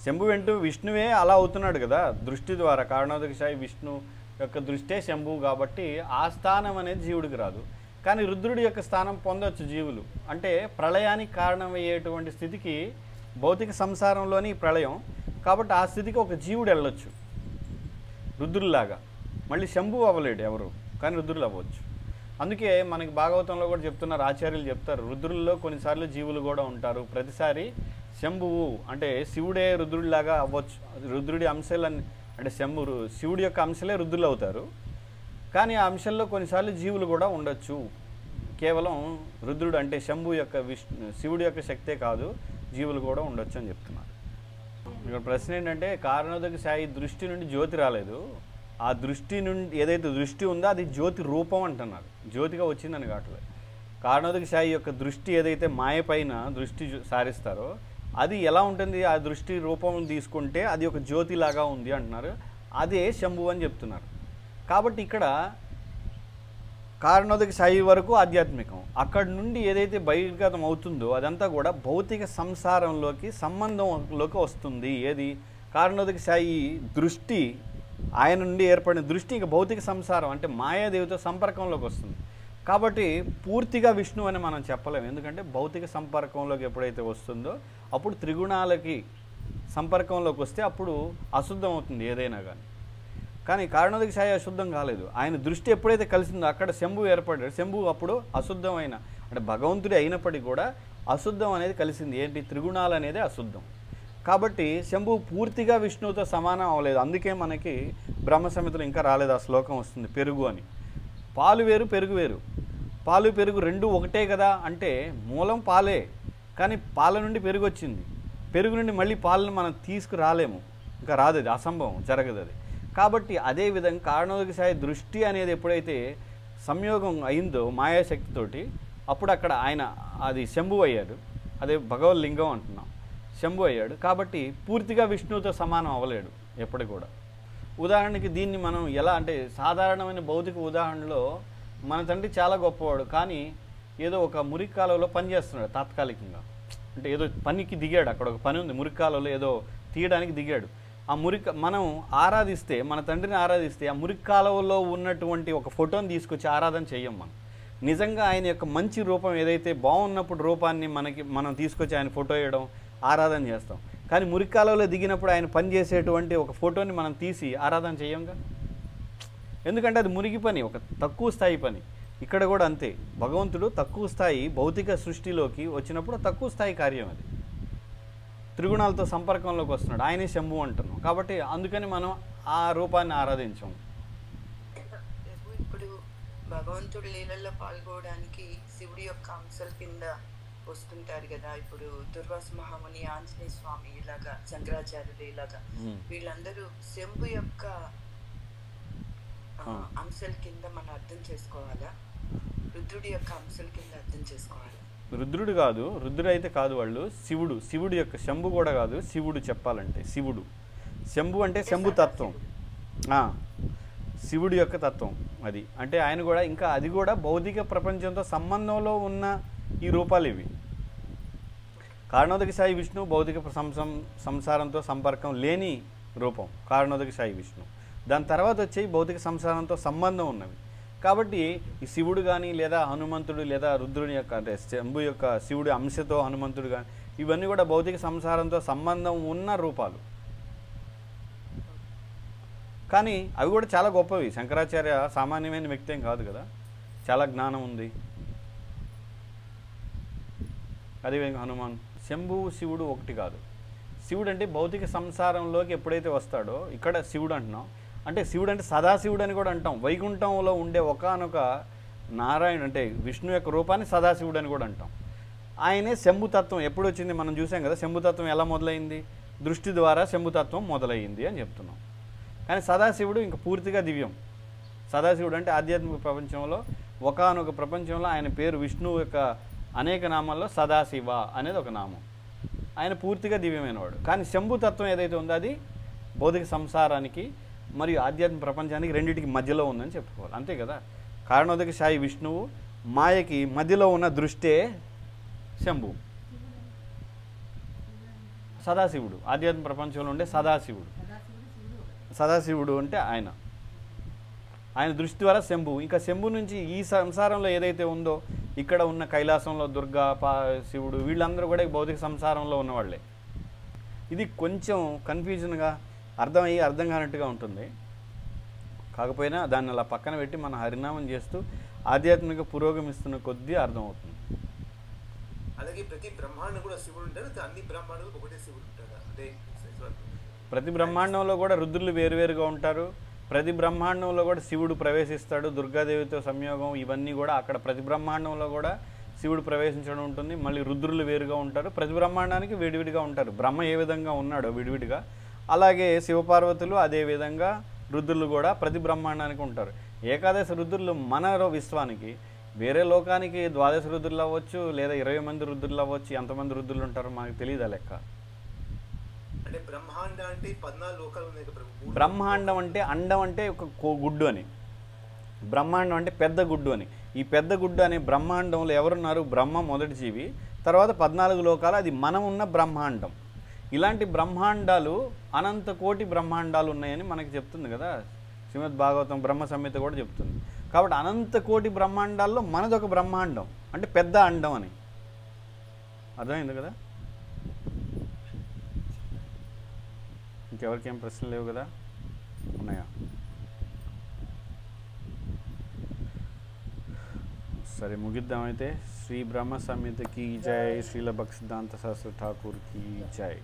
శంభు వెంటూ విష్ణువే అలా అవుతున్నాడు కదా దృష్టి ద్వారా. కారణోదకశాయి విష్ణు యొక్క దృష్టే శంభువు కాబట్టి ఆ స్థానం అనేది జీవుడికి రాదు. కానీ రుద్రుడి యొక్క స్థానం పొందవచ్చు జీవులు. అంటే ప్రళయానికి కారణమయ్యేటువంటి స్థితికి భౌతిక సంసారంలోని ప్రళయం కాబట్టి ఆ స్థితికి ఒక జీవుడు వెళ్ళొచ్చు రుద్రుల్లాగా. మళ్ళీ శంభువు అవ్వలేడు ఎవరు, కానీ రుద్రులు అవ్వచ్చు. అందుకే మనకి భాగవతంలో కూడా చెప్తున్నారు, ఆచార్యులు చెప్తారు, రుద్రుల్లో కొన్నిసార్లు జీవులు కూడా ఉంటారు. ప్రతిసారి శంభువు అంటే శివుడే రుద్రుడిలాగా అవ్వచ్చు. రుద్రుడి అంశాలన్నీ అంటే శివుడి యొక్క అంశలే రుద్రులు అవుతారు. కానీ ఆ అంశంలో కొన్నిసార్లు జీవులు కూడా ఉండొచ్చు. కేవలం రుద్రుడు అంటే శంభు యొక్క శివుడి యొక్క శక్తే కాదు, జీవులు కూడా ఉండొచ్చు అని చెప్తున్నారు. ఇక్కడ ప్రశ్న ఏంటంటే కారణోదకశాయి దృష్టి నుండి జ్యోతి రాలేదు. ఆ దృష్టి నుండి ఏదైతే దృష్టి ఉందో అది జ్యోతి రూపం అంటున్నారు, జ్యోతిగా వచ్చిందని కావట్లేదు. కారణోదకశాయి యొక్క దృష్టి ఏదైతే మాయ పైన దృష్టి సారిస్తారో అది ఎలా ఉంటుంది, ఆ దృష్టి రూపం తీసుకుంటే అది ఒక జ్యోతిలాగా ఉంది అంటున్నారు. అదే శంభు అని చెప్తున్నారు. కాబట్టి ఇక్కడ కారణోదకశాయి వరకు ఆధ్యాత్మికం, అక్కడి నుండి ఏదైతే బహిర్గతం అవుతుందో అదంతా కూడా భౌతిక సంసారంలోకి సంబంధంలోకి వస్తుంది. ఏది కారణోదకశాయి దృష్టి, ఆయన నుండి ఏర్పడిన దృష్టి ఇక భౌతిక సంసారం అంటే మాయాదేవితో సంపర్కంలోకి వస్తుంది. కాబట్టి పూర్తిగా విష్ణు అని మనం చెప్పలేము. ఎందుకంటే భౌతిక సంపర్కంలోకి ఎప్పుడైతే వస్తుందో అప్పుడు త్రిగుణాలకి సంపర్కంలోకి వస్తే అప్పుడు అశుద్ధం అవుతుంది ఏదైనా కానీ. కానీ కారణోదకశాయి అశుద్ధం కాలేదు. ఆయన దృష్టి ఎప్పుడైతే కలిసిందో అక్కడ శంభువు ఏర్పడ్డాడు. శంభువు అప్పుడు అశుద్ధమైన అంటే భగవంతుడే అయినప్పటికీ కూడా అశుద్ధం అనేది కలిసింది. ఏంటి, త్రిగుణాలు అనేది అశుద్ధం. కాబట్టి శంభువు పూర్తిగా విష్ణువుతో సమానం అవ్వలేదు. అందుకే మనకి బ్రహ్మ సంహితలో ఇంకా రాలేదు ఆ శ్లోకం వస్తుంది, పెరుగు అని. పాలు వేరు పెరుగు వేరు, పాలు పెరుగు రెండు ఒకటే కదా అంటే మూలం పాలే, కానీ పాల నుండి పెరుగు వచ్చింది. పెరుగు నుండి మళ్ళీ పాలను మనం తీసుకురాలేము, ఇంకా రాదు, అది అసంభవం, జరగదు అది. కాబట్టి అదేవిధంగా కారణోదకశాయి దృష్టి అనేది ఎప్పుడైతే సంయోగం అయిందో మాయాశక్తితోటి అప్పుడు అక్కడ ఆయన అది శంభువు అయ్యాడు. అదే భగవద్లింగం అంటున్నాం, శంభు అయ్యాడు. కాబట్టి పూర్తిగా విష్ణువుతో సమానం అవ్వలేడు ఎప్పటి కూడా. ఉదాహరణకి దీన్ని మనం ఎలా అంటే సాధారణమైన భౌతిక ఉదాహరణలో మన తండ్రి చాలా గొప్పవాడు, కానీ ఏదో ఒక మురికి కాలువలో పని చేస్తున్నాడు తాత్కాలికంగా. అంటే ఏదో పనికి దిగాడు, అక్కడ ఒక పని ఉంది మురికి కాలువలో ఏదో తీయడానికి దిగాడు. ఆ మనం ఆరాధిస్తే, మన తండ్రిని ఆరాధిస్తే ఆ మురికి కాలువలో ఉన్నటువంటి ఒక ఫోటోని తీసుకొచ్చి ఆరాధన చెయ్యం మనం. నిజంగా ఆయన యొక్క మంచి రూపం ఏదైతే బాగున్నప్పుడు రూపాన్ని మనం తీసుకొచ్చి ఆయన ఫోటో వేయడం ఆరాధన చేస్తాం. కానీ మురికి కాలువలో దిగినప్పుడు ఆయన పని చేసేటువంటి ఒక ఫోటోని మనం తీసి ఆరాధన చేయంగా. ఎందుకంటే అది మురికి పని, ఒక తక్కువ స్థాయి పని. ఇక్కడ కూడా అంతే, భగవంతుడు తక్కువ స్థాయి భౌతిక సృష్టిలోకి వచ్చినప్పుడు తక్కువ స్థాయి కార్యం అది. త్రిగుణాలతో సంపర్కంలోకి వస్తున్నాడు, ఆయనే శంభు అంటున్నాం. కాబట్టి అందుకని మనం ఆ రూపాన్ని ఆరాధించాం. ఇప్పుడు భగవంతుడు లీలల్లో పాల్గొనడానికి శివుడి యొక్క అంశాల కింద వస్తుంటారు కదా. ఇప్పుడు దుర్వాస మహాముని, ఆంజనేయ స్వామి, ఇలాగా శంకరాచార్యులు, ఇలాగా వీళ్ళందరూ శంభు యొక్క అంశాల కింద మనం అర్థం చేసుకోవాలా, రుద్రుడి యొక్క అంశాల కింద అర్థం చేసుకోవాలా? రుద్రుడు కాదు, రుద్రుడు అయితే కాదు, వాళ్ళు శివుడు యొక్క శంభు కూడా కాదు, శివుడు చెప్పాలంటే శివుడు. శంభు అంటే శంభు తత్వం, శివుడి యొక్క తత్వం అది. అంటే ఆయన కూడా ఇంకా అది కూడా భౌతిక ప్రపంచంతో సంబంధంలో ఉన్న ఈ రూపాలు ఇవి. కారణోదకశాయి విష్ణు భౌతిక సంసారంతో సంపర్కం లేని రూపం కారణోదకశాయి విష్ణు. దాని తర్వాత వచ్చి భౌతిక సంసారంతో సంబంధం ఉన్నవి. కాబట్టి ఈ శివుడు కానీ లేదా హనుమంతుడు లేదా రుద్రుని యొక్క అంటే శంభు యొక్క శివుడి అంశతో హనుమంతుడు కానీ ఇవన్నీ కూడా భౌతిక సంసారంతో సంబంధం ఉన్న రూపాలు. కానీ అవి కూడా చాలా గొప్పవి. శంకరాచార్య సామాన్యమైన వ్యక్తి ఏం కాదు కదా, చాలా జ్ఞానం ఉంది. అదేవిధంగా హనుమాన్, శంభువు శివుడు ఒకటి కాదు. శివుడు అంటే భౌతిక సంసారంలోకి ఎప్పుడైతే వస్తాడో, ఇక్కడ శివుడు అంటున్నాం అంటే శివుడు అంటే సదాశివుడు అని కూడా అంటాం. వైకుంఠంలో ఉండే ఒకానొక నారాయణ అంటే విష్ణు యొక్క రూపాన్ని సదాశివుడు అని కూడా అంటాం. ఆయనే శంభుతత్వం ఎప్పుడు వచ్చింది మనం చూసాం కదా. శంభుతత్వం ఎలా మొదలైంది, దృష్టి ద్వారా శంభుతత్వం మొదలైంది అని చెప్తున్నాం. కానీ సదాశివుడు ఇంకా పూర్తిగా దివ్యం. సదాశివుడు అంటే ఆధ్యాత్మిక ప్రపంచంలో ఒకానొక ప్రపంచంలో ఆయన పేరు విష్ణువు యొక్క అనేక నామాల్లో సదాశివ అనేది ఒక నామం. ఆయన పూర్తిగా దివ్యమైనవాడు. కానీ శంభుతత్వం ఏదైతే ఉందో అది భౌతిక సంసారానికి మరియు ఆధ్యాత్మిక ప్రపంచానికి రెండింటికి మధ్యలో ఉందని చెప్పుకోవాలి. అంతే కదా. కారణోదక సాయి విష్ణువు, మాయకి మధ్యలో ఉన్న దృష్టే శంభు. సదాశివుడు ఆధ్యాత్మిక ప్రపంచంలో ఉండే సదాశివుడు అంటే ఆయన దృష్టి ద్వారా శంభు. ఇంకా శంభు నుంచి ఈ సంసారంలో ఏదైతే ఉందో ఇక్కడ ఉన్న కైలాసంలో దుర్గా శివుడు వీళ్ళందరూ కూడా ఈ భౌతిక సంసారంలో ఉన్నవాళ్ళే. ఇది కొంచెం కన్ఫ్యూజన్గా అర్థం కానట్టుగా ఉంటుంది. కాకపోయినా దాన్ని అలా పక్కన పెట్టి మన హరినామం చేస్తూ ఆధ్యాత్మిక పురోగమిస్తున్న కొద్దీ అర్థమవుతుంది. అలాగే ప్రతి బ్రహ్మాండం కూడా శివుడు ఉంటారు, అన్ని బ్రహ్మాండాలు ఒకటే శివుడు ఉంటారు. అంటే ప్రతి బ్రహ్మాండంలో కూడా రుద్రులు వేరువేరుగా ఉంటారు. ప్రతి బ్రహ్మాండంలో కూడా శివుడు ప్రవేశిస్తాడు, దుర్గాదేవితో సంయోగం ఇవన్నీ కూడా అక్కడ ప్రతి బ్రహ్మాండంలో కూడా శివుడు ప్రవేశించడం ఉంటుంది. మళ్ళీ రుద్రులు వేరుగా ఉంటారు, ప్రతి బ్రహ్మాండానికి విడివిడిగా ఉంటారు. బ్రహ్మ ఏ విధంగా ఉన్నాడో విడివిడిగా, అలాగే శివపార్వతులు అదేవిధంగా రుద్రులు కూడా ప్రతి బ్రహ్మాండానికి ఉంటారు. ఏకాదశి రుద్రులు మన విశ్వానికి, వేరే లోకానికి 12 రుద్రులు అవ్వచ్చు, లేదా 20 మంది రుద్రులు అవ్వచ్చు. ఎంతమంది రుద్రులు ఉంటారో మనకు తెలియదు ఆ లెక్క. అంటే బ్రహ్మాండం అంటే 14 లోకాలు ఉన్నాయి కదా. బ్రహ్మాండం అంటే అండం అంటే ఒక గుడ్డు అని, బ్రహ్మాండం అంటే పెద్ద గుడ్డు అని. ఈ పెద్ద గుడ్డు అనే బ్రహ్మాండంలో ఎవరున్నారు? బ్రహ్మ మొదటి జీవి, తర్వాత 14 లోకాలు, అది మనం ఉన్న బ్రహ్మాండం. ఇలాంటి బ్రహ్మాండాలు అనంత కోటి బ్రహ్మాండాలు ఉన్నాయని మనకి చెప్తుంది కదా శ్రీమద్ భాగవతం బ్రహ్మ సంహిత కూడా చెప్తుంది. కాబట్టి అనంత కోటి బ్రహ్మాండాల్లో మనదొక బ్రహ్మాండం అంటే పెద్ద అండం అని అర్థమైంది కదా. ఇంకెవరికేం ప్రశ్నలు లేవు కదా, ఉన్నాయా? సరే ముగిద్దామైతే. శ్రీ బ్రహ్మ సంహితకి జై, శ్రీల భక్తి సిద్ధాంత శాస్త్రి ఠాకూర్కి జై.